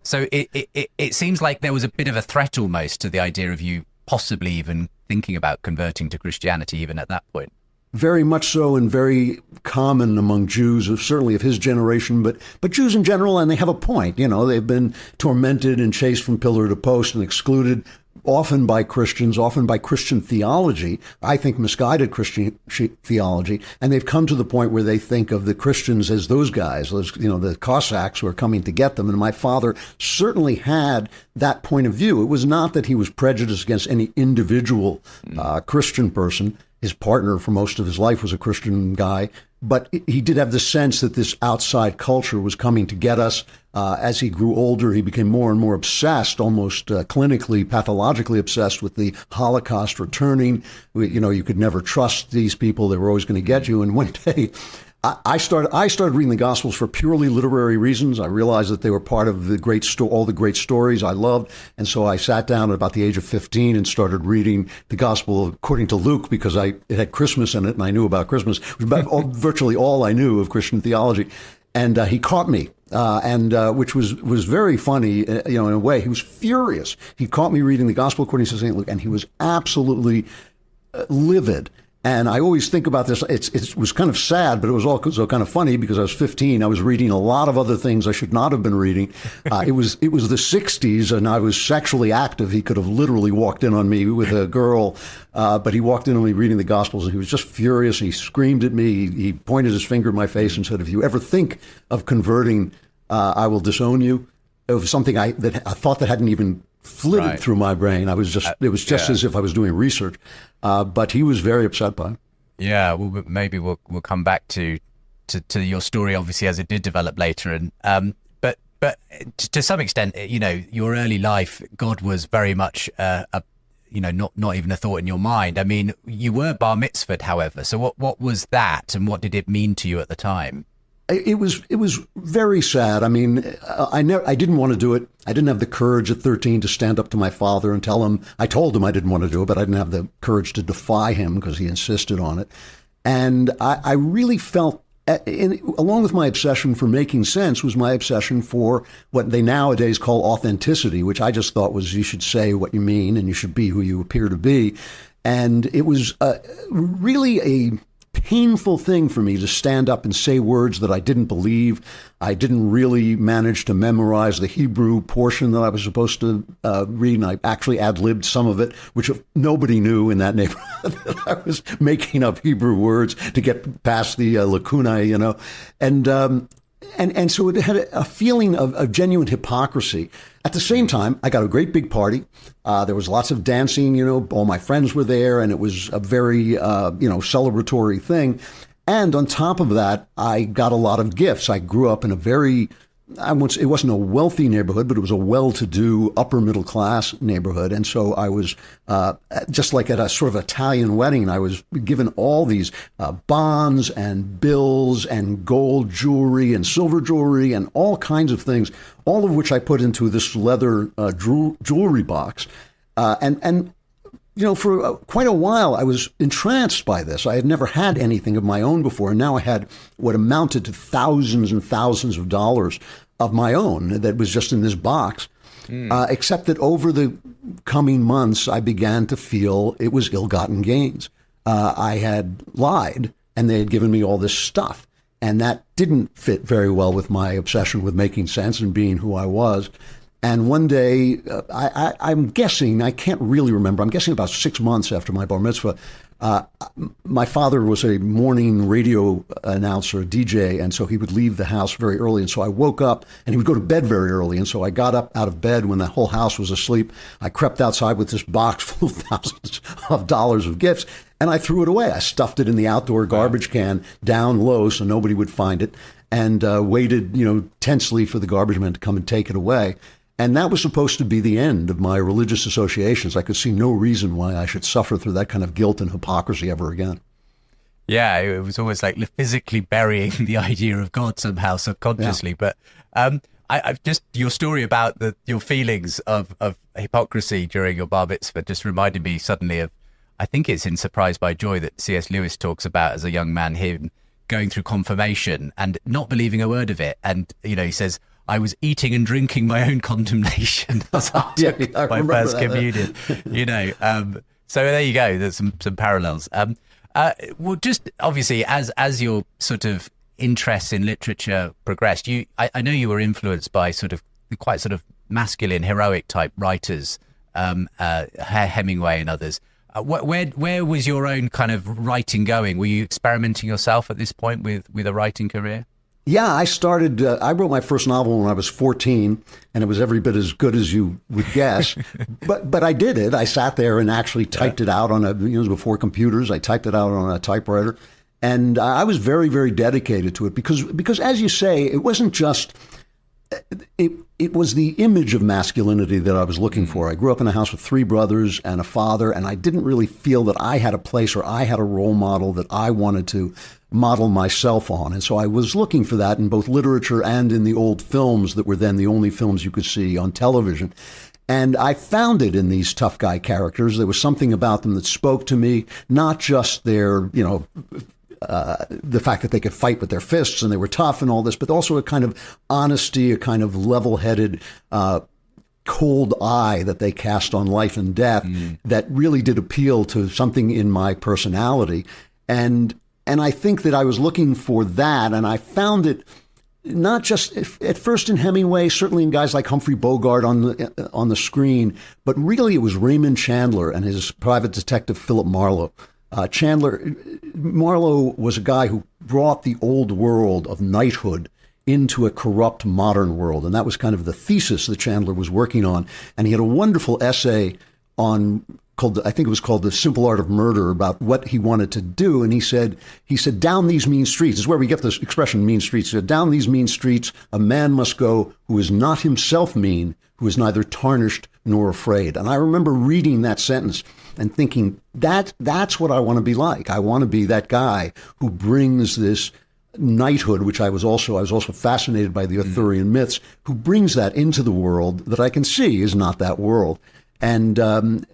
So it seems like there was a bit of a threat almost to the idea of you possibly even thinking about converting to Christianity even at that point. Very much so, and very common among Jews, certainly of his generation, but Jews in general, and they have a point. They've been tormented and chased from pillar to post and excluded, often by Christians, often by Christian theology, I think misguided Christian theology, and they've come to the point where they think of the Christians as those guys, the Cossacks who are coming to get them. And my father certainly had that point of view. It was not that he was prejudiced against any individual Christian person. His partner for most of his life was a Christian guy, but he did have the sense that this outside culture was coming to get us. As he grew older, he became more and more obsessed, almost clinically, pathologically obsessed with the Holocaust returning. You could never trust these people. They were always going to get you. And one day, I started reading the Gospels for purely literary reasons. I realized that they were part of the all the great stories I loved. And so I sat down at about the age of 15 and started reading the Gospel according to Luke because it had Christmas in it and I knew about Christmas. It was virtually all I knew of Christian theology. And he caught me, which was very funny, in a way. He was furious. He caught me reading the Gospel according to St. Luke, and he was absolutely livid. And I always think about this. It was kind of sad, but it was also kind of funny because I was 15. I was reading a lot of other things I should not have been reading. It was the 60s, and I was sexually active. He could have literally walked in on me with a girl, but he walked in on me reading the Gospels, and he was just furious. He screamed at me. He pointed his finger at my face and said, "If you ever think of converting, I will disown you." It was something I thought that hadn't even flitted through my brain. I was just, it was just as if I was doing research. But he was very upset by it. Yeah, well, maybe we'll come back to your story, obviously, as it did develop later. And but to some extent, your early life, God was very much not even a thought in your mind. I mean, you were bar mitzvahed, however. So what was that, and what did it mean to you at the time? It was very sad. I mean, I didn't want to do it. I didn't have the courage at 13 to stand up to my father and tell him. I told him I didn't want to do it, but I didn't have the courage to defy him because he insisted on it. And I really felt, along with my obsession for making sense, was my obsession for what they nowadays call authenticity, which I just thought was you should say what you mean and you should be who you appear to be. And it was really a painful thing for me to stand up and say words that I didn't believe. I didn't really manage to memorize the Hebrew portion that I was supposed to read, and I actually ad-libbed some of it, which nobody knew in that neighborhood that I was making up Hebrew words to get past the lacunae, And so it had a feeling of genuine hypocrisy. At the same time, I got a great big party. There was lots of dancing, all my friends were there, and it was a very, celebratory thing. And on top of that, I got a lot of gifts. I grew up in a very, it wasn't a wealthy neighborhood, but it was a well-to-do upper middle class neighborhood. And so I was just like at a sort of Italian wedding, I was given all these bonds and bills and gold jewelry and silver jewelry and all kinds of things, all of which I put into this leather jewelry box. For quite a while, I was entranced by this. I had never had anything of my own before. And now I had what amounted to thousands and thousands of dollars of my own that was just in this box. Except that over the coming months, I began to feel it was ill-gotten gains. I had lied, and they had given me all this stuff. And that didn't fit very well with my obsession with making sense and being who I was. And one day, I'm guessing, I can't really remember, I'm guessing about 6 months after my bar mitzvah, my father was a morning radio announcer, DJ, and so he would leave the house very early. And so I woke up, and he would go to bed very early. And so I got up out of bed when the whole house was asleep. I crept outside with this box full of thousands of dollars of gifts, and I threw it away. I stuffed it in the outdoor garbage can down low so nobody would find it, and waited, tensely for the garbage man to come and take it away. And that was supposed to be the end of my religious associations. I could see no reason why I should suffer through that kind of guilt and hypocrisy ever again. Yeah, it was almost like physically burying the idea of God somehow subconsciously. Yeah. But I've just, your story about your feelings of hypocrisy during your bar mitzvah just reminded me suddenly of, I think it's in Surprised by Joy that C.S. Lewis talks about as a young man, him going through confirmation and not believing a word of it. And, he says, I was eating and drinking my own condemnation as I took my first communion. So there you go. There's some parallels. Well, just obviously, as your sort of interests in literature progressed, I know you were influenced by quite masculine, heroic type writers, Hemingway and others. Where was your own kind of writing going? Were you experimenting yourself at this point with a writing career? Yeah, I started, I wrote my first novel when I was 14, and it was every bit as good as you would guess. but I did it. I sat there and actually typed it out on before computers. I typed it out on a typewriter. And I was very, very dedicated to it because as you say, it wasn't just, it was the image of masculinity that I was looking for. I grew up in a house with 3 brothers and a father, and I didn't really feel that I had a place or I had a role model that I wanted to model myself on. And so I was looking for that in both literature and in the old films that were then the only films you could see on television. And I found it in these tough guy characters. There was something about them that spoke to me, not just their, the fact that they could fight with their fists and they were tough and all this, but also a kind of honesty, a kind of level-headed, cold eye that they cast on life and death that really did appeal to something in my personality. And I think that I was looking for that, and I found it not just at first in Hemingway, certainly in guys like Humphrey Bogart on the screen, but really it was Raymond Chandler and his private detective Philip Marlowe. Marlowe was a guy who brought the old world of knighthood into a corrupt modern world. And that was kind of the thesis that Chandler was working on. And he had a wonderful essay on I think it was called The Simple Art of Murder, about what he wanted to do. And he said, down these mean streets, this is where we get this expression, mean streets. He said, down these mean streets, a man must go who is not himself mean, who is neither tarnished nor afraid. And I remember reading that sentence and thinking, that's what I want to be like. I want to be that guy who brings this knighthood, which I was also fascinated by the Arthurian myths, who brings that into the world that I can see is not that world. And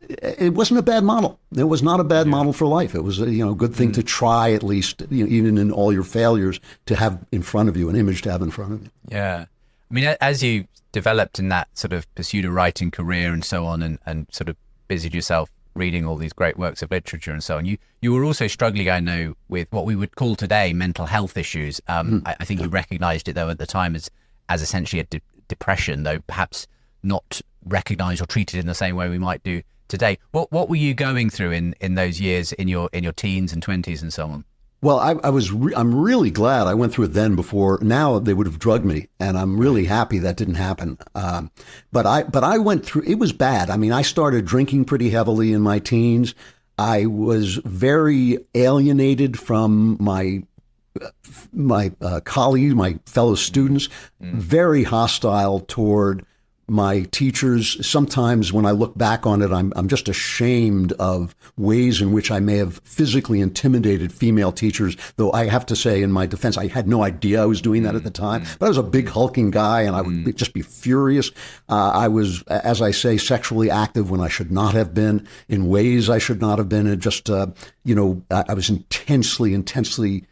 it wasn't a bad model. It was not a bad model for life. It was a good thing to try, at least, even in all your failures, to have in front of you, an image to have in front of you. Yeah. I mean, as you developed in that sort of pursued a writing career and so on, and sort of busied yourself reading all these great works of literature and so on, you were also struggling, I know, with what we would call today mental health issues. I think you recognized it, though, at the time as essentially a depression, though perhaps not recognized or treated in the same way we might do today. What were you going through in those years, in your teens and 20s and so on? Well, I'm really glad I went through it then. Before now, they would have drugged me, and I'm really happy that didn't happen. But I went through. It was bad. I mean, I started drinking pretty heavily in my teens. I was very alienated from my colleagues, my fellow students. Very hostile toward my teachers. Sometimes when I look back on it, I'm just ashamed of ways in which I may have physically intimidated female teachers, though I have to say in my defense, I had no idea I was doing that at the time. But I was a big hulking guy, and I would just be furious. I was, as I say, sexually active when I should not have been, in ways I should not have been. And just, I was intensely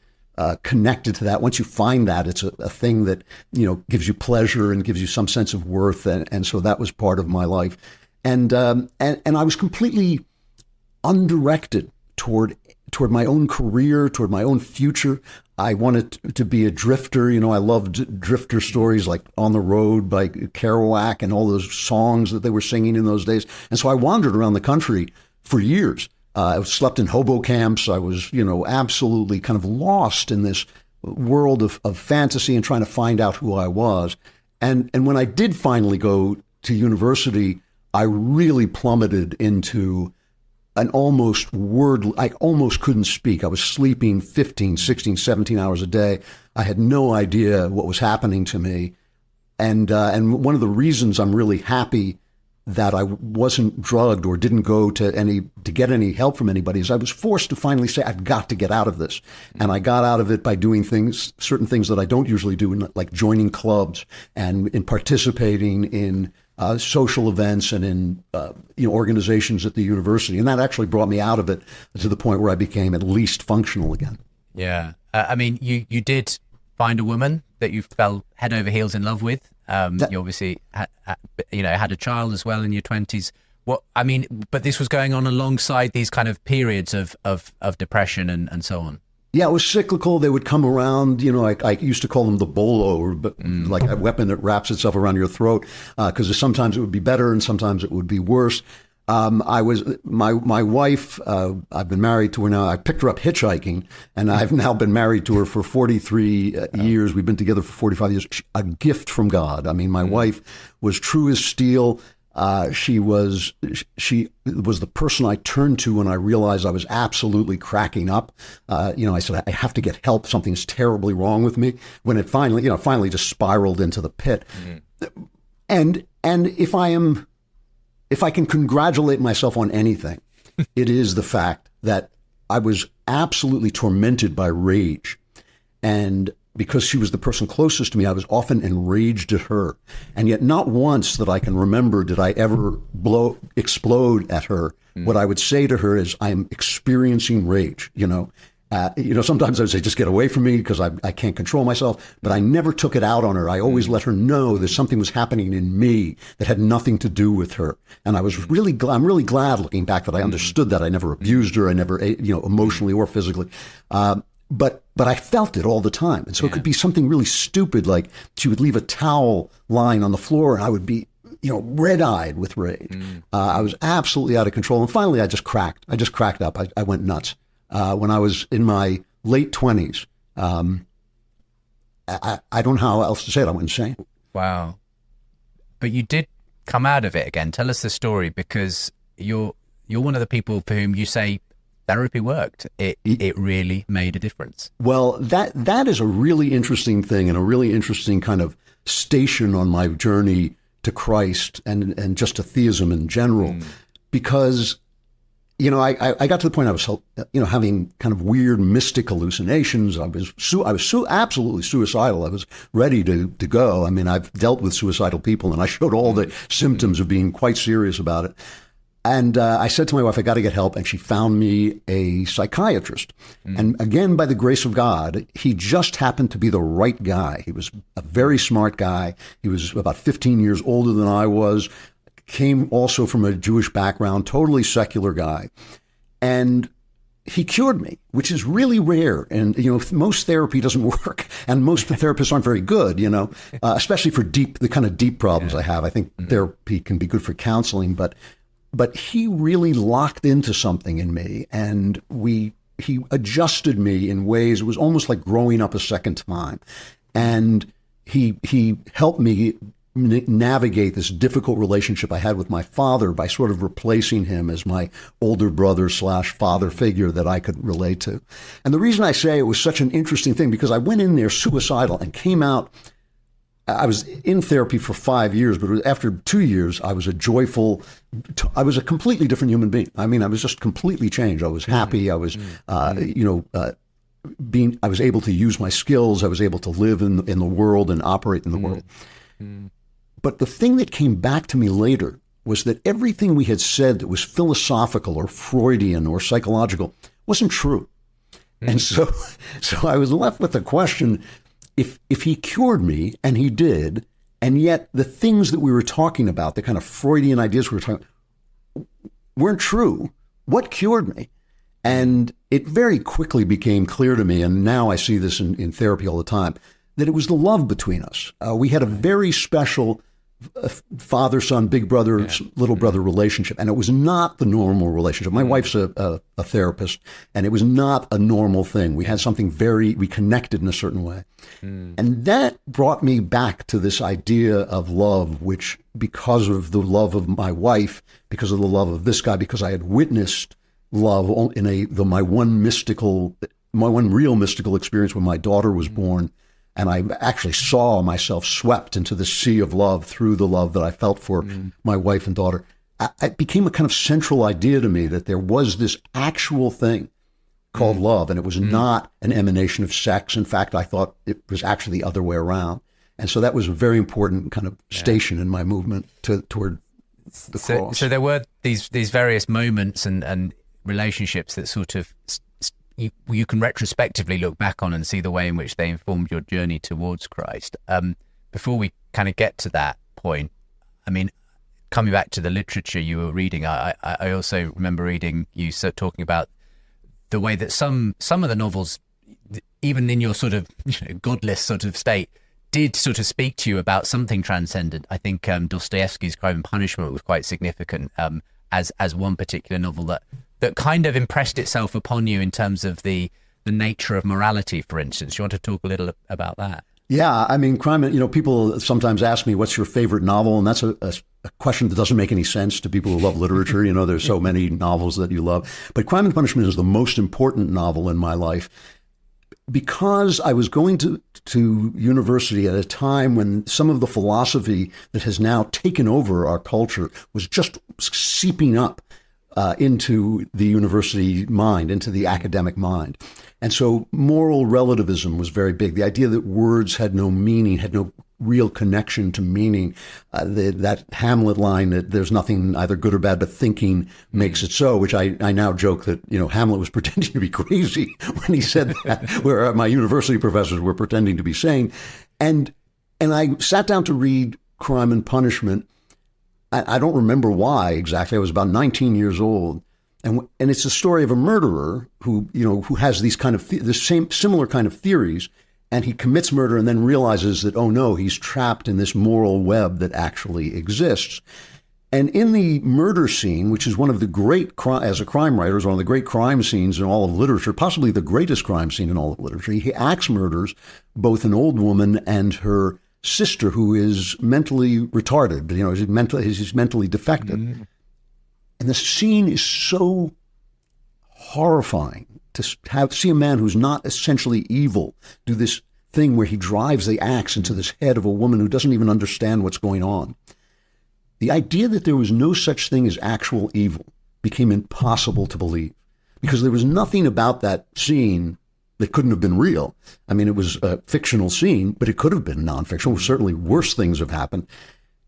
connected to that. Once you find that, it's a thing that, gives you pleasure and gives you some sense of worth. And so that was part of my life. And I was completely undirected toward my own career, toward my own future. I wanted to be a drifter. I loved drifter stories like On the Road by Kerouac and all those songs that they were singing in those days. And so I wandered around the country for years. I slept in hobo camps. I was, absolutely kind of lost in this world of fantasy and trying to find out who I was. And when I did finally go to university, I really plummeted into an almost I almost couldn't speak. I was sleeping 15, 16, 17 hours a day. I had no idea what was happening to me. And one of the reasons I'm really happy that I wasn't drugged or didn't go to get any help from anybody is I was forced to finally say, I've got to get out of this. And I got out of it by doing certain things that I don't usually do, like joining clubs and in participating in social events and in organizations at the university. And that actually brought me out of it to the point where I became at least functional again. Yeah. I mean, you did find a woman that you fell head over heels in love with. You obviously had a child as well in your 20s. But this was going on alongside these kind of periods of depression and so on. Yeah, it was cyclical. They would come around, I used to call them the bolo, but like a weapon that wraps itself around your throat, because sometimes it would be better and sometimes it would be worse. My wife, I've been married to her now. I picked her up hitchhiking, and I've now been married to her for 43 years. We've been together for 45 years. A gift from God. I mean, my wife was true as steel. She was the person I turned to when I realized I was absolutely cracking up. I said, I have to get help. Something's terribly wrong with me. When it finally just spiraled into the pit. And if I can congratulate myself on anything, it is the fact that I was absolutely tormented by rage. And because she was the person closest to me, I was often enraged at her. And yet not once that I can remember did I ever explode at her. What I would say to her is, I am experiencing rage, sometimes I would say, just get away from me because I can't control myself. But I never took it out on her. I always let her know that something was happening in me that had nothing to do with her. And I'm really glad looking back that I understood that. I never abused her. I never, emotionally or physically. But I felt it all the time. And so it could be something really stupid, like she would leave a towel lying on the floor and I would be, red-eyed with rage. I was absolutely out of control. And finally, I just cracked. I just cracked up. I went nuts. When I was in my late 20s, I don't know how else to say it. I went insane. Wow. But you did come out of it again. Tell us the story, because you're one of the people for whom you say therapy worked. It really made a difference. Well, that is a really interesting thing, and a really interesting kind of station on my journey to Christ and just to theism in general, because I got to the point I was having kind of weird mystic hallucinations. I was absolutely suicidal. I was ready to go. I mean, I've dealt with suicidal people, and I showed all the symptoms of being quite serious about it. And I said to my wife, I got to get help. And she found me a psychiatrist. And again, by the grace of God, he just happened to be the right guy. He was a very smart guy. He was about 15 years older than I was, came also from a Jewish background, totally secular guy. And he cured me, which is really rare. And, most therapy doesn't work. And most therapists aren't very good, especially for the kind of deep problems I have. I think therapy can be good for counseling, but he really locked into something in me, and he adjusted me in ways. It was almost like growing up a second time. And he helped me navigate this difficult relationship I had with my father by sort of replacing him as my older brother / father figure that I could relate to. And the reason I say it was such an interesting thing, because I went in there suicidal and came out. I was in therapy for 5 years, but after 2 years, I was I was a completely different human being. I mean, I was just completely changed. I was happy. I was, I was able to use my skills. I was able to live in the world and operate in the world. But the thing that came back to me later was that everything we had said that was philosophical or Freudian or psychological wasn't true. And so I was left with the question, if he cured me, and he did, and yet the things that we were talking about, the kind of Freudian ideas we were talking about, weren't true, what cured me? And it very quickly became clear to me, and now I see this in therapy all the time, that it was the love between us. We had a very special father-son, big brother, little brother relationship, and it was not the normal relationship. My wife's a therapist, and it was not a normal thing. We had something we connected in a certain way. And that brought me back to this idea of love, which, because of the love of my wife, because of the love of this guy, because I had witnessed love in my one real mystical experience when my daughter was born. And I actually saw myself swept into the sea of love through the love that I felt for my wife and daughter. It became a kind of central idea to me that there was this actual thing called love, and it was not an emanation of sex. In fact, I thought it was actually the other way around. And so that was a very important kind of station in my movement toward the cross. So there were these various moments and relationships that sort of you can retrospectively look back on and see the way in which they informed your journey towards Christ. Before we kind of get to that point, I mean, coming back to the literature you were reading, I also remember reading you talking about the way that some of the novels, even in your sort of godless sort of state, did sort of speak to you about something transcendent. I think Dostoevsky's Crime and Punishment was quite significant as one particular novel that kind of impressed itself upon you in terms of the nature of morality, for instance. You want to talk a little about that? Yeah, I mean, crime, people sometimes ask me, what's your favorite novel? And that's a question that doesn't make any sense to people who love literature. There's so many novels that you love. But Crime and Punishment is the most important novel in my life, because I was going to university at a time when some of the philosophy that has now taken over our culture was just seeping up into the university mind, into the academic mind. And so moral relativism was very big. The idea that words had no meaning, had no real connection to meaning. That Hamlet line that there's nothing either good or bad, but thinking makes it so, which I now joke that, Hamlet was pretending to be crazy when he said that, where my university professors were pretending to be sane. And I sat down to read Crime and Punishment. I don't remember why exactly. I was about 19 years old. And it's a story of a murderer who has these kind of similar kind of theories, and he commits murder and then realizes that, oh no, he's trapped in this moral web that actually exists. And in the murder scene, which is one of the great, as a crime writer, is one of the great crime scenes in all of literature, possibly the greatest crime scene in all of literature, he axe murders both an old woman and her sister, who is mentally retarded. He's mentally defective. Mm. And the scene is so horrifying to see a man who's not essentially evil do this thing where he drives the axe into this head of a woman who doesn't even understand what's going on. The idea that there was no such thing as actual evil became impossible to believe, because there was nothing about that scene that couldn't have been real. I mean, it was a fictional scene, but it could have been nonfictional. Certainly worse things have happened.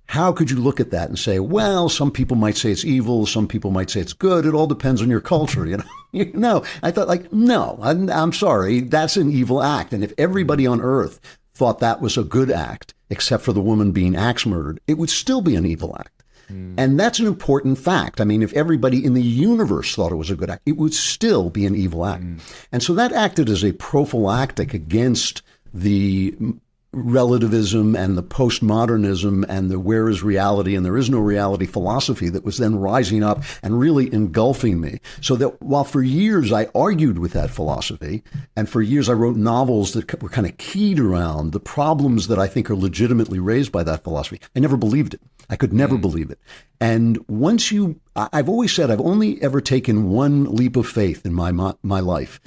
How could you look at that and say, well, some people might say it's evil, some people might say it's good. It all depends on your culture, No, I thought, no, I'm sorry, that's an evil act. And if everybody on earth thought that was a good act, except for the woman being axe murdered, it would still be an evil act. And that's an important fact. I mean, if everybody in the universe thought it was a good act, it would still be an evil act. And so that acted as a prophylactic against the relativism and the postmodernism and the where is reality and there is no reality philosophy that was then rising up and really engulfing me. So that while for years I argued with that philosophy, and for years I wrote novels that were kind of keyed around the problems that I think are legitimately raised by that philosophy, I never believed it. I could never believe it. And once I've always said I've only ever taken one leap of faith in my life.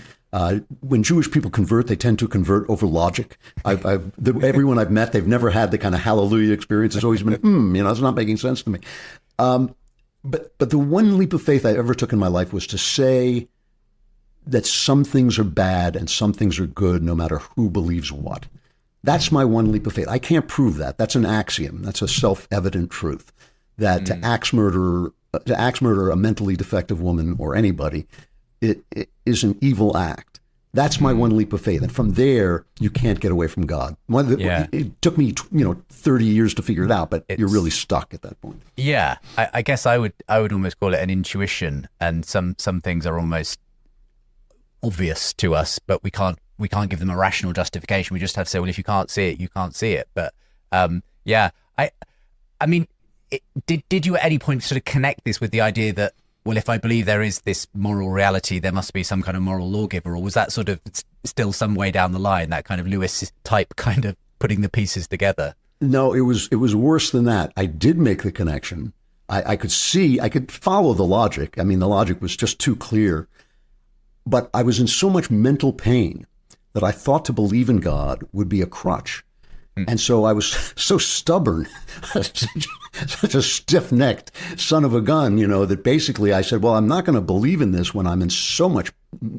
When Jewish people convert, they tend to convert over logic. Everyone I've met, they've never had the kind of hallelujah experience. It's always been, it's not making sense to me. But the one leap of faith I ever took in my life was to say that some things are bad and some things are good, no matter who believes what. That's my one leap of faith. I can't prove that. That's an axiom. That's a self-evident truth. That to axe murder a mentally defective woman or anybody, it is an evil act. That's my one leap of faith. And from there, you can't get away from God. It took me, 30 years to figure it out, but you're really stuck at that point. Yeah, I guess I would almost call it an intuition, and some things are almost obvious to us, but we can't give them a rational justification. We just have to say, well, if you can't see it, you can't see it. But I mean, did you at any point sort of connect this with the idea that, well, if I believe there is this moral reality, there must be some kind of moral lawgiver? Or was that sort of still some way down the line, that kind of Lewis type kind of putting the pieces together? No, it was worse than that. I did make the connection. I could follow the logic. I mean, the logic was just too clear. But I was in so much mental pain that I thought to believe in God would be a crutch. And so I was so stubborn, such a stiff-necked son of a gun, that basically I said, well, I'm not going to believe in this when I'm in so much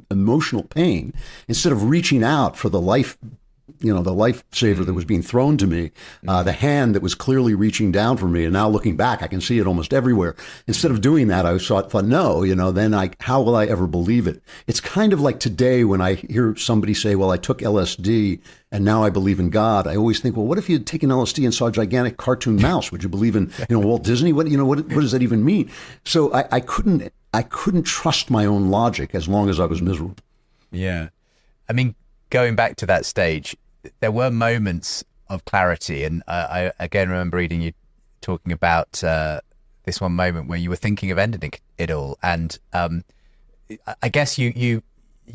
emotional pain. Instead of reaching out for the life, the lifesaver that was being thrown to me, the hand that was clearly reaching down for me, and now looking back, I can see it almost everywhere. Instead of doing that, I thought, no, then how will I ever believe it? It's kind of like today when I hear somebody say, well, I took LSD and now I believe in God. I always think, well, what if you had taken LSD and saw a gigantic cartoon mouse? Would you believe in, Walt Disney? What does that even mean? So I couldn't trust my own logic as long as I was miserable. Yeah. I mean, going back to that stage, there were moments of clarity. And I again remember reading you talking about this one moment where you were thinking of ending it all. And I guess you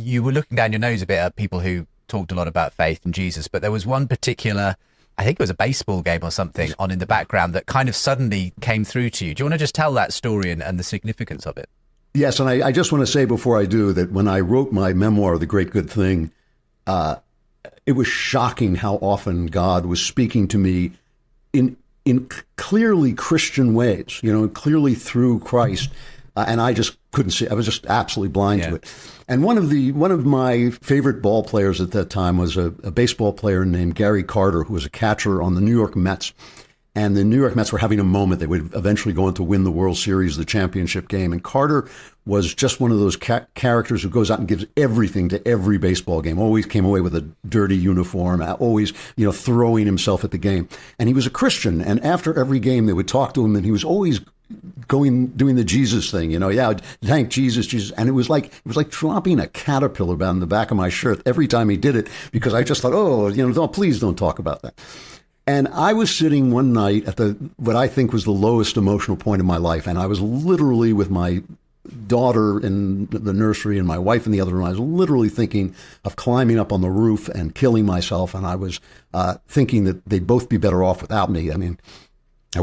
were looking down your nose a bit at people who talked a lot about faith and Jesus, but there was one particular, I think it was a baseball game or something on in the background that kind of suddenly came through to you. Do you want to just tell that story and the significance of it? Yes, and I just want to say before I do that when I wrote my memoir, The Great Good Thing, it was shocking how often God was speaking to me in clearly Christian ways, clearly through Christ. And I just couldn't see. I was just absolutely blind to it. And one of my favorite ball players at that time was a baseball player named Gary Carter, who was a catcher on the New York Mets. And the New York Mets were having a moment. They would eventually go on to win the World Series, the championship game. And Carter was just one of those characters who goes out and gives everything to every baseball game. Always came away with a dirty uniform, always, throwing himself at the game. And he was a Christian. And after every game, they would talk to him, and he was always doing the Jesus thing, thank Jesus. And it was like dropping a caterpillar down the back of my shirt every time he did it, because I just thought, please don't talk about that. And I was sitting one night at what I think was the lowest emotional point of my life. And I was literally with my daughter in the nursery and my wife in the other room. I was literally thinking of climbing up on the roof and killing myself. And I was thinking that they'd both be better off without me. I mean, I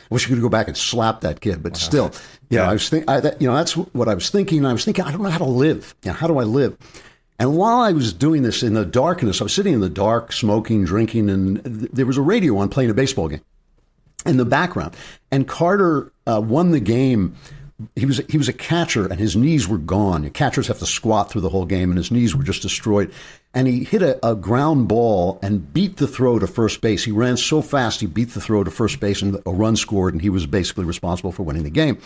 wish you could go back and slap that kid, but still, I was that's what I was thinking. I was thinking, I don't know how to live. How do I live? And while I was doing this in the darkness, I was sitting in the dark, smoking, drinking, and there was a radio on playing a baseball game in the background. And Carter won the game. He was a catcher, and his knees were gone. Catchers have to squat through the whole game, and his knees were just destroyed. And he hit a ground ball and beat the throw to first base. He ran so fast, he beat the throw to first base, and a run scored, and he was basically responsible for winning the game.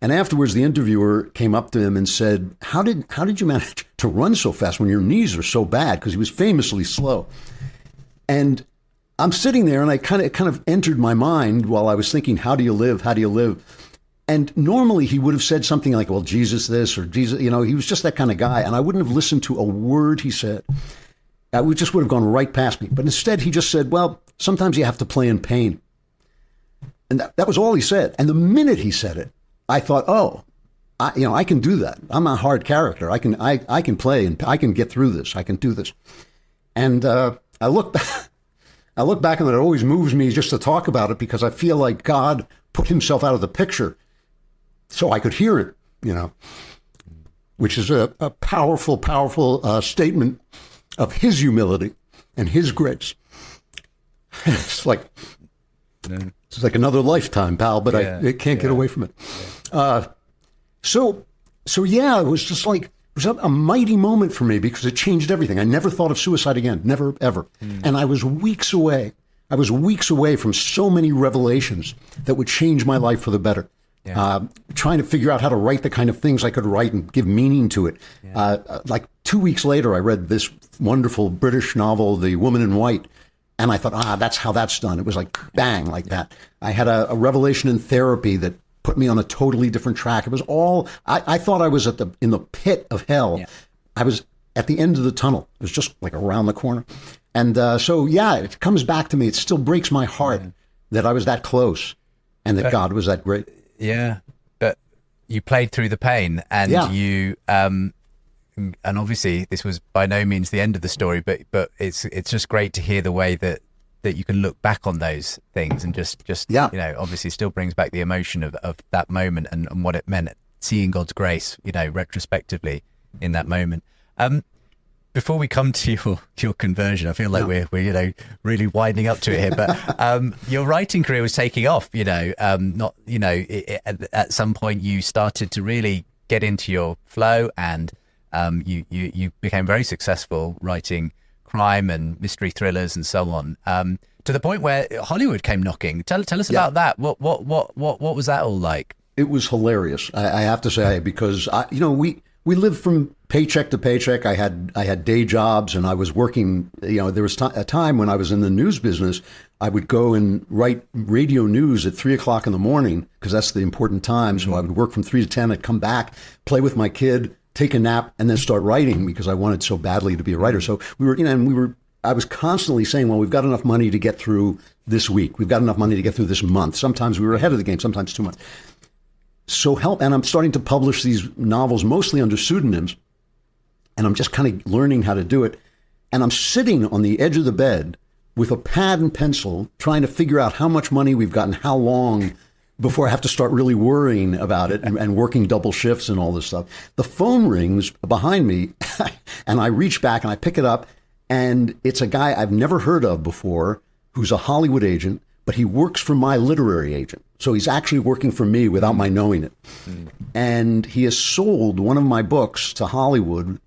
And afterwards, the interviewer came up to him and said, how did you manage to run so fast when your knees are so bad? Because he was famously slow. And I'm sitting there, and it kind of entered my mind while I was thinking, how do you live? How do you live? And normally he would have said something like, well, Jesus this or Jesus, he was just that kind of guy. And I wouldn't have listened to a word he said. I would have gone right past me. But instead he just said, well, sometimes you have to play in pain. And that was all he said. And the minute he said it, I thought, I can do that. I'm a hard character. I can play and I can get through this. I can do this. And I look back and it always moves me just to talk about it because I feel like God put himself out of the picture so I could hear it, which is a powerful, powerful statement of his humility and his grace. It's like another lifetime, pal, but I can't get away from it. So it was just like, it was a mighty moment for me because it changed everything. I never thought of suicide again, never, ever. And I was weeks away. From so many revelations that would change my life for the better. Trying to figure out how to write the kind of things I could write and give meaning to it. Like 2 weeks later, I read this wonderful British novel, The Woman in White. And I thought, that's how that's done. It was like bang, like that. I had a revelation in therapy that put me on a totally different track. It was all, I thought I was in the pit of hell. I was at the end of the tunnel. It was just like around the corner. And it comes back to me. It still breaks my heart that I was that close and that God was that great. Yeah, but you played through the pain and you, and obviously this was by no means the end of the story, but it's just great to hear the way that you can look back on those things and just obviously still brings back the emotion of that moment and what it meant, seeing God's grace, retrospectively in that moment. Before we come to your conversion, I feel like we're really winding up to it here. But your writing career was taking off. At some point you started to really get into your flow, and you became very successful writing crime and mystery thrillers and so on. To the point where Hollywood came knocking. Tell us about that. What was that all like? It was hilarious. I have to say, because we lived from paycheck to paycheck. I had day jobs and I was working, there was a time when I was in the news business, I would go and write radio news at 3:00 in the morning because that's the important time. So I would work from 3 to 10. I'd come back, play with my kid, take a nap, and then start writing because I wanted so badly to be a writer. So I was constantly saying, well, we've got enough money to get through this week. We've got enough money to get through this month. Sometimes we were ahead of the game, sometimes 2 months. And I'm starting to publish these novels mostly under pseudonyms, and I'm just kind of learning how to do it. And I'm sitting on the edge of the bed with a pad and pencil trying to figure out how much money we've gotten, how long before I have to start really worrying about it and working double shifts and all this stuff. The phone rings behind me and I reach back and I pick it up, and it's a guy I've never heard of before who's a Hollywood agent, but he works for my literary agent. So he's actually working for me without my knowing it. And he has sold one of my books to Hollywood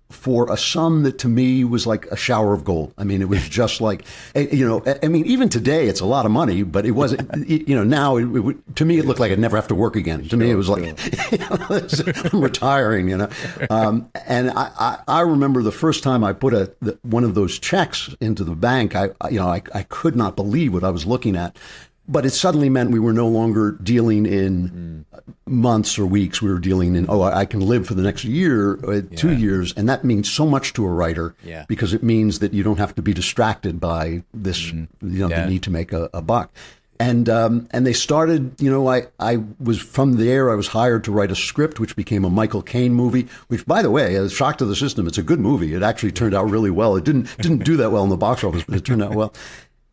for a sum that to me was like a shower of gold. I mean, it was just like, even today it's a lot of money, but it wasn't, now to me, it looked like I'd never have to work again. To me, it was like, I'm retiring, and I remember the first time I put one of those checks into the bank, I could not believe what I was looking at. But it suddenly meant we were no longer dealing in months or weeks. We were dealing in, I can live for the next year, 2 years. And that means so much to a writer because it means that you don't have to be distracted by this, the need to make a buck. And they started, I was from there, I was hired to write a script, which became a Michael Caine movie, which, by the way, a shock to the system. It's a good movie. It actually turned out really well. It didn't do that well in the box office, but it turned out well.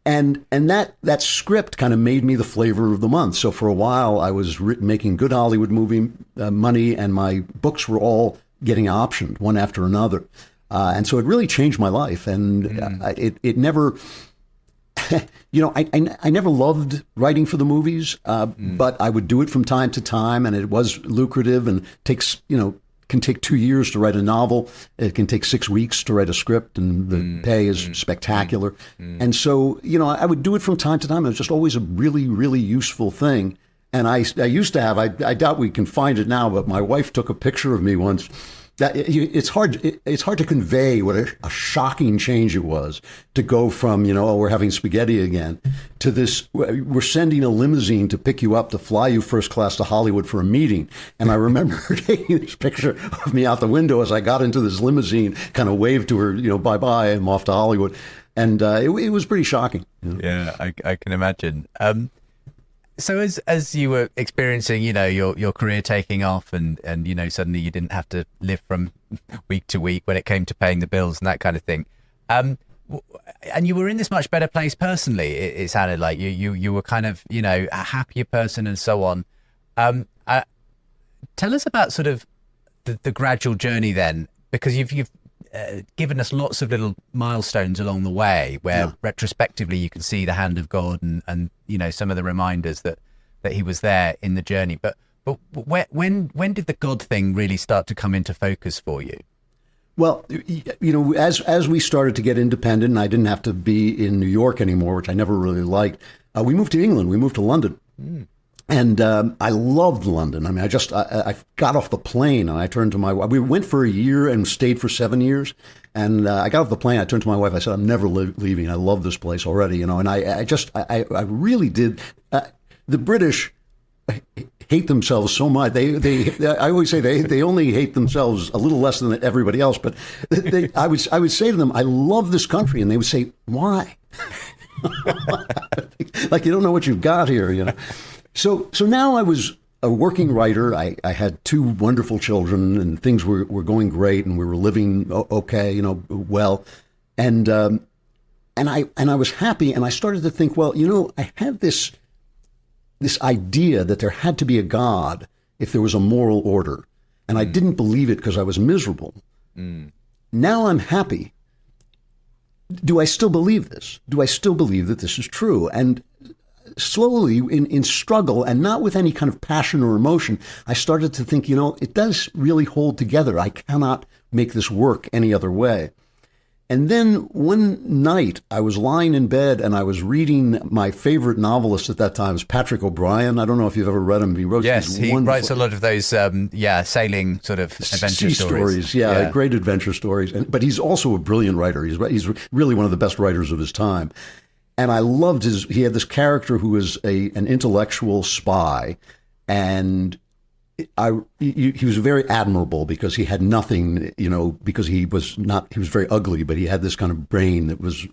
And that script kind of made me the flavor of the month. So for a while, I was making good Hollywood movie money, and my books were all getting optioned one after another. And so it really changed my life. And it never, I never loved writing for the movies, but I would do it from time to time, and it was lucrative and can take 2 years to write a novel. It can take 6 weeks to write a script, and the pay is spectacular. And so, I would do it from time to time. It was just always a really, really useful thing. And I used to have, I doubt we can find it now, but my wife took a picture of me once. That it's hard to convey what a shocking change it was to go from, we're having spaghetti again, to this, we're sending a limousine to pick you up, to fly you first class to Hollywood for a meeting. And I remember taking this picture of me out the window as I got into this limousine, kind of waved to her, bye-bye, I'm off to Hollywood. And it was pretty shocking. Yeah, I can imagine. So as you were experiencing, your career taking off and suddenly you didn't have to live from week to week when it came to paying the bills and that kind of thing. And you were in this much better place personally. It sounded like you were kind of, a happier person and so on. Tell us about sort of the gradual journey then, because you've given us lots of little milestones along the way where retrospectively you can see the hand of God and some of the reminders that he was there in the journey. But when did the God thing really start to come into focus for you? Well, as we started to get independent and I didn't have to be in New York anymore, which I never really liked, we moved to England. We moved to London. And I loved London. I mean, I got off the plane and I turned to my wife. We went for a year and stayed for 7 years. And I got off the plane. I turned to my wife. I said, I'm never leaving. I love this place already, And I really did. The British hate themselves so much. I always say they only hate themselves a little less than everybody else. But I would say to them, I love this country. And they would say, why? Like, you don't know what you've got here, So now I was a working writer. I had 2 wonderful children, and things were going great, and we were living okay, well, and I was happy, and I started to think, well, I had this idea that there had to be a God if there was a moral order, and I didn't believe it because I was miserable. Now I'm happy. Do I still believe this? Do I still believe that this is true? And slowly, in struggle, and not with any kind of passion or emotion, I started to think, it does really hold together. I cannot make this work any other way. And then one night, I was lying in bed and I was reading my favorite novelist at that time, was Patrick O'Brian. I don't know if you've ever read him. He wrote he writes a lot of those, sailing sort of adventure stories. Great adventure stories. But he's also a brilliant writer. He's really one of the best writers of his time. And I loved he had this character who was an intellectual spy, and he was very admirable because he had nothing, because he was very ugly, but he had this kind of brain that was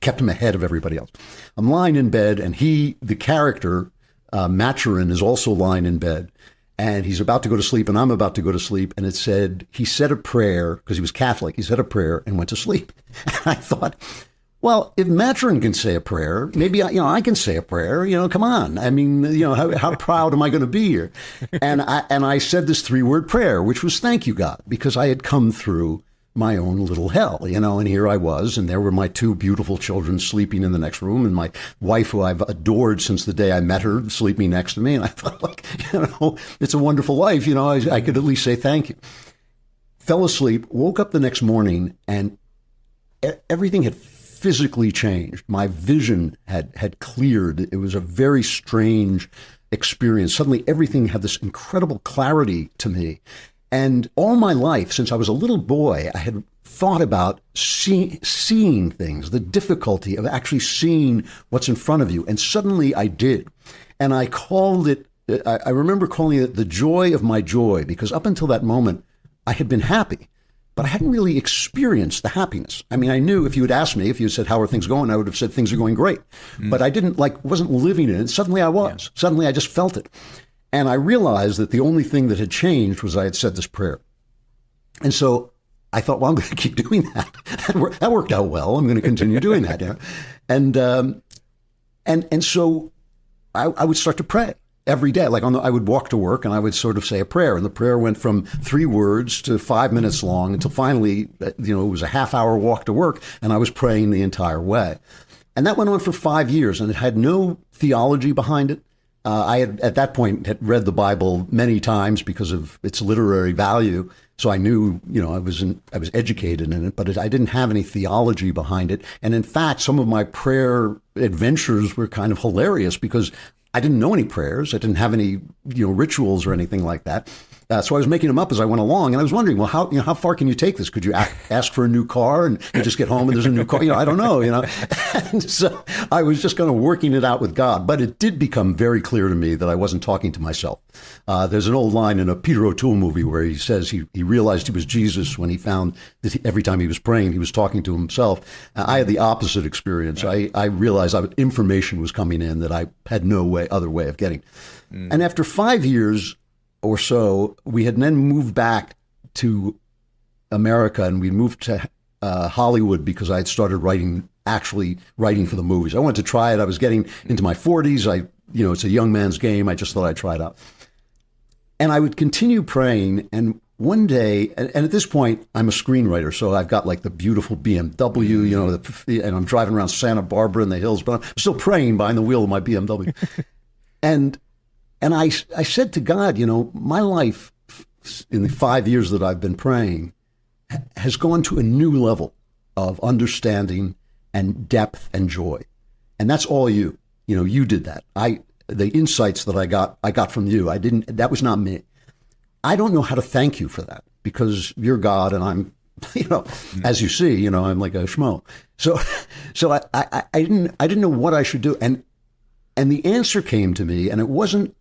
kept him ahead of everybody else. I'm lying in bed, and the character, Maturin, is also lying in bed, and he's about to go to sleep, and I'm about to go to sleep, and it said, he said a prayer, because he was Catholic, he said a prayer and went to sleep. And I thought, well, if Maturin can say a prayer, maybe I can say a prayer. Come on. I mean, how proud am I going to be here? And I said this 3-word prayer, which was thank you, God, because I had come through my own little hell, and here I was, and there were my 2 beautiful children sleeping in the next room, and my wife, who I've adored since the day I met her, sleeping next to me. And I thought, it's a wonderful life. I could at least say thank you. Fell asleep, woke up the next morning, and everything had physically changed. My vision had cleared. It was a very strange experience. Suddenly everything had this incredible clarity to me. And all my life, since I was a little boy, I had thought about seeing things, the difficulty of actually seeing what's in front of you. And suddenly I did. And I called it, I remember calling it the joy of my joy, because up until that moment, I had been happy, but I hadn't really experienced the happiness. I mean, I knew if you had asked me, if you had said, how are things going? I would have said things are going great. But I wasn't living in it. Suddenly I was. Yeah. Suddenly I just felt it. And I realized that the only thing that had changed was I had said this prayer. And so I thought, well, I'm going to keep doing that. That worked out well. I'm going to continue doing that. You know? And so I would start to pray every day. Like I would walk to work and I would sort of say a prayer. And the prayer went from 3 words to 5 minutes long until finally, it was a half-hour walk to work and I was praying the entire way. And that went on for 5 years and it had no theology behind it. I had, at that point, had read the Bible many times because of its literary value. So I knew, I was educated in it, but I didn't have any theology behind it. And in fact, some of my prayer adventures were kind of hilarious because I didn't know any prayers. I didn't have any, rituals or anything like that. So I was making them up as I went along, and I was wondering, well, how far can you take this? Could you ask for a new car and you just get home and there's a new car? I don't know, And so I was just kind of working it out with God. But it did become very clear to me that I wasn't talking to myself. There's an old line in a Peter O'Toole movie where he says he realized he was Jesus when he found that every time he was praying, he was talking to himself. I had the opposite experience. Right. I realized information was coming in that I had no other way of getting. And after 5 years or so, we had then moved back to America, and we moved to Hollywood because I had started actually writing for the movies. I wanted to try it. I was getting into my 40s. It's a young man's game. I just thought I'd try it out. And I would continue praying, and one day, and at this point, I'm a screenwriter, so I've got like the beautiful BMW, and I'm driving around Santa Barbara in the hills, but I'm still praying behind the wheel of my BMW. And I said to God, my life in the 5 years that I've been praying has gone to a new level of understanding and depth and joy. And that's all you. You did that. The insights that I got from you, that was not me. I don't know how to thank you for that because you're God and I'm, as you see, I'm like a schmo. So I didn't know what I should do. And the answer came to me, and it wasn't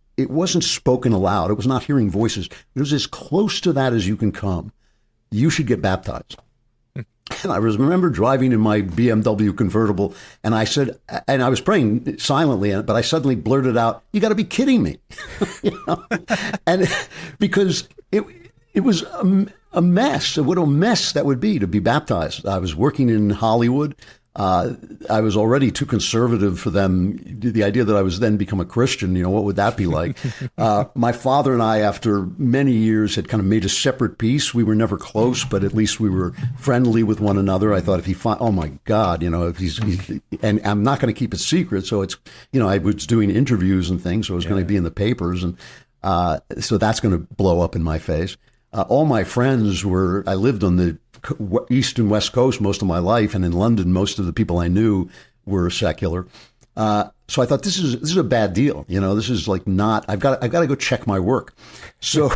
spoken aloud. It was not hearing voices. It was as close to that as you can come. You should get baptized. And I remember driving in my BMW convertible, and I said, and I was praying silently, but I suddenly blurted out, "You got to be kidding me!" And because it was a mess. What a mess that would be to be baptized. I was working in Hollywood. I was already too conservative for them. The idea that I was then become a Christian, what would that be like? My father and I, after many years, had kind of made a separate peace. We were never close, but at least we were friendly with one another. I thought oh my God, if he's and I'm not going to keep it secret. So it's, I was doing interviews and things, so it was going to be in the papers. And so that's going to blow up in my face. All my friends I lived on the East and West Coast most of my life, and in London, most of the people I knew were secular. So I thought this is a bad deal. This is like not. I've got to go check my work. So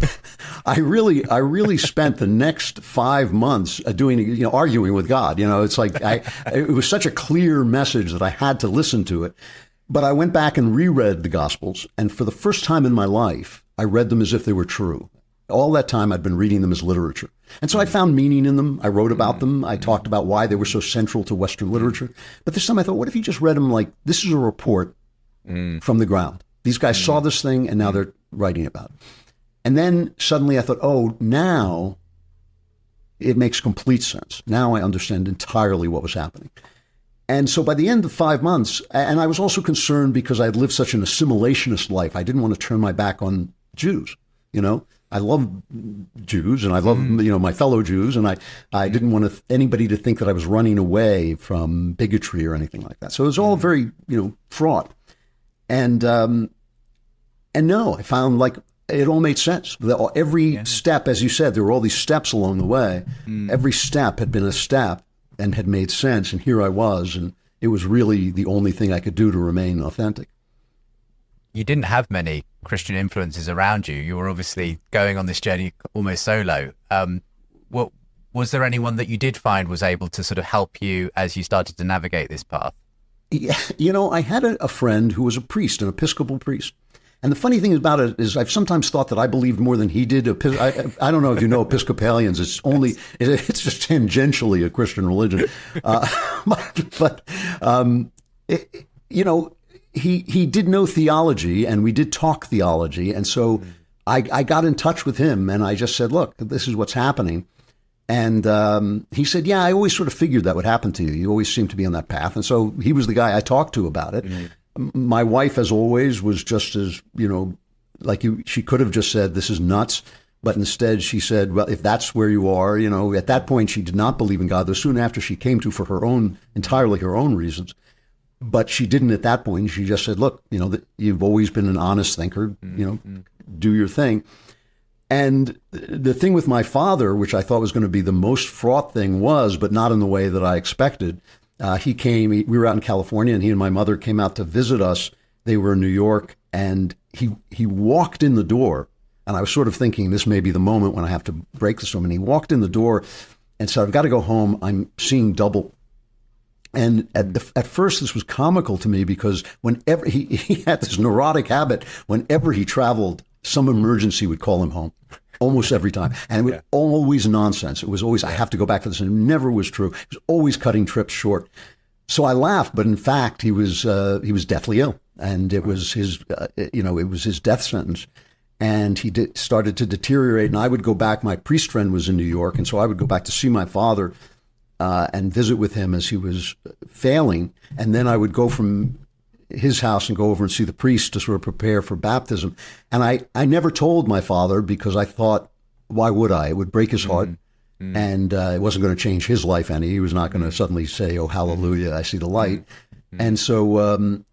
I really spent the next 5 months doing arguing with God. It's like it was such a clear message that I had to listen to it. But I went back and reread the Gospels, and for the first time in my life, I read them as if they were true. All that time I'd been reading them as literature. And so I found meaning in them. I wrote about them. I talked about why they were so central to Western literature. But this time I thought, what if you just read them like, this is a report from the ground. These guys saw this thing and now they're writing about it. And then suddenly I thought, oh, now it makes complete sense. Now I understand entirely what was happening. And so by the end of 5 months, and I was also concerned because I had lived such an assimilationist life. I didn't want to turn my back on Jews, I love Jews and I love, my fellow Jews. And I didn't want anybody to think that I was running away from bigotry or anything like that. So it was all very, fraught. And no, I found like it all made sense. Every step, as you said, there were all these steps along the way. Every step had been a step and had made sense. And here I was. And it was really the only thing I could do to remain authentic. you didn't have many Christian influences around you. You were obviously going on this journey almost solo. What was there anyone that you did find was able to sort of help you as you started to navigate this path? Yeah, I had a friend who was a priest, an Episcopal priest. And the funny thing about it is I've sometimes thought that I believed more than he did. I don't know if you know Episcopalians. It's just tangentially a Christian religion. He did know theology, and we did talk theology. And so I got in touch with him, and I just said, look, this is what's happening. And he said, yeah, I always sort of figured that would happen to you. You always seem to be on that path. And so he was the guy I talked to about it. Mm-hmm. My wife, as always, was just as, she could have just said, this is nuts. But instead she said, well, if that's where you are, at that point she did not believe in God. Though soon after she came to for entirely her own reasons. But she didn't at that point. She just said, look, you've always been an honest thinker, do your thing. And the thing with my father, which I thought was going to be the most fraught thing but not in the way that I expected. He came, we were out in California, and he and my mother came out to visit us. They were in New York, and he walked in the door, and I was sort of thinking this may be the moment when I have to break this to him. And he walked in the door and said, I've got to go home. I'm seeing double. And at first this was comical to me because whenever he had this neurotic habit, whenever he traveled, some emergency would call him home. Almost every time. And it was always nonsense. It was always, I have to go back for this. And it never was true. It was always cutting trips short. So I laughed, but in fact, he was deathly ill. And it was his, it was his death sentence. And he started to deteriorate. And I would go back. My priest friend was in New York. And so I would go back to see my father and visit with him as he was failing. And then I would go from his house and go over and see the priest to sort of prepare for baptism. And I never told my father because I thought, why would I? It would break his heart. Mm-hmm. And it wasn't going to change his life any. He was not going to suddenly say, oh, hallelujah, I see the light. Mm-hmm. And so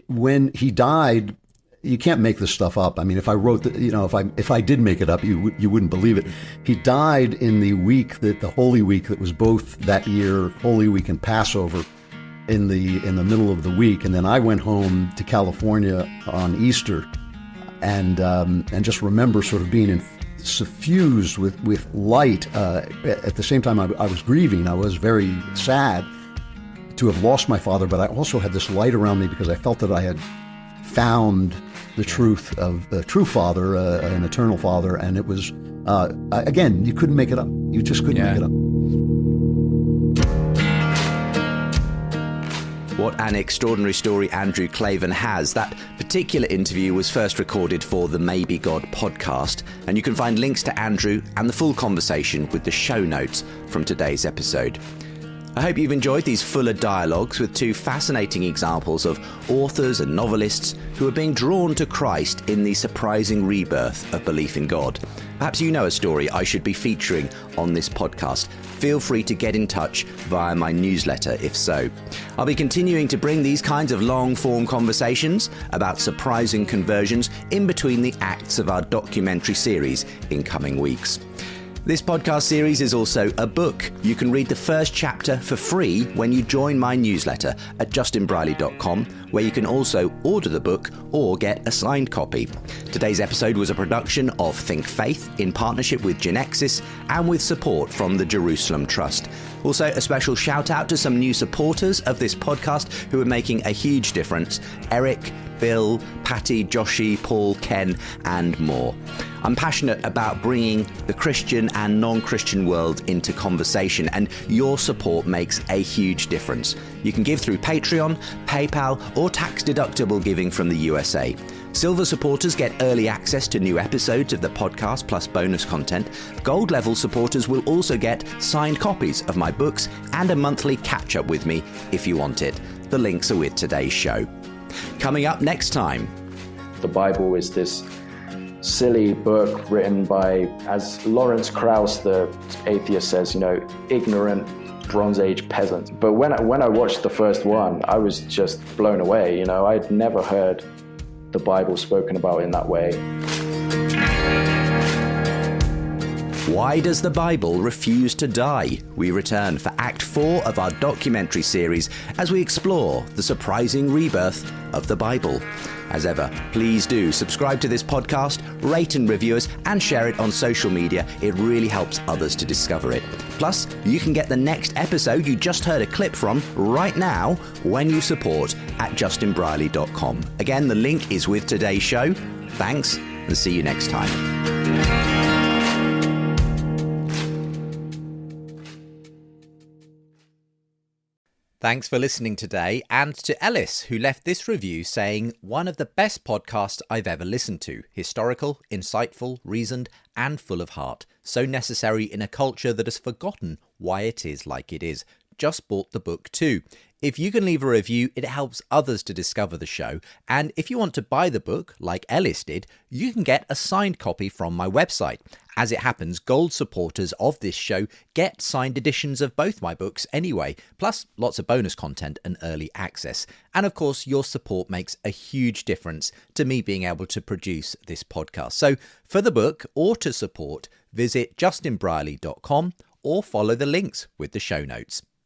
when he died, you can't make this stuff up. I mean, if I wrote, if I did make it up, you wouldn't believe it. He died in the Holy Week that was both that year, Holy Week and Passover, in the middle of the week. And then I went home to California on Easter and just remember sort of being suffused with light. At the same time I was grieving. I was very sad to have lost my father, but I also had this light around me because I felt that I had found the truth of a true father, an eternal father. And it was, again, you couldn't make it up. You just couldn't make it up. What an extraordinary story Andrew Klavan has. That particular interview was first recorded for the Maybe God podcast, and you can find links to Andrew and the full conversation with the show notes from today's episode. I hope you've enjoyed these fuller dialogues with two fascinating examples of authors and novelists who are being drawn to Christ in the surprising rebirth of belief in God. Perhaps you know a story I should be featuring on this podcast. Feel free to get in touch via my newsletter if so. I'll be continuing to bring these kinds of long-form conversations about surprising conversions in between the acts of our documentary series in coming weeks. This podcast series is also a book. You can read the first chapter for free when you join my newsletter at justinbrierley.com, where you can also order the book or get a signed copy. Today's episode was a production of Think Faith in partnership with Genexus and with support from the Jerusalem Trust. Also, a special shout out to some new supporters of this podcast who are making a huge difference: Eric, Bill, Patty, Joshi, Paul, Ken, and more. I'm passionate about bringing the Christian and non-Christian world into conversation, and your support makes a huge difference. You can give through Patreon, PayPal, or tax-deductible giving from the USA. Silver supporters get early access to new episodes of the podcast plus bonus content. Gold level supporters will also get signed copies of my books and a monthly catch-up with me if you want it. The links are with today's show. Coming up next time. The Bible is this silly book written by, as Lawrence Krauss, the atheist, says, ignorant Bronze Age peasants. But when I watched the first one, I was just blown away. I'd never heard the Bible spoken about in that way. Why Does the Bible Refuse to Die? We return for Act 4 of our documentary series as we explore the surprising rebirth of the Bible. As ever, please do subscribe to this podcast, rate and review us, and share it on social media. It really helps others to discover it. Plus, you can get the next episode you just heard a clip from right now when you support at justinbrierley.com. Again, the link is with today's show. Thanks, and see you next time. Thanks for listening today, and to Ellis, who left this review saying, one of the best podcasts I've ever listened to. Historical, insightful, reasoned, and full of heart. So necessary in a culture that has forgotten why it is like it is. Just bought the book too. If you can leave a review, it helps others to discover the show. And if you want to buy the book, like Ellis did, you can get a signed copy from my website. As it happens, gold supporters of this show get signed editions of both my books anyway, plus lots of bonus content and early access. And of course, your support makes a huge difference to me being able to produce this podcast. So for the book or to support, visit justinbrierley.com or follow the links with the show notes.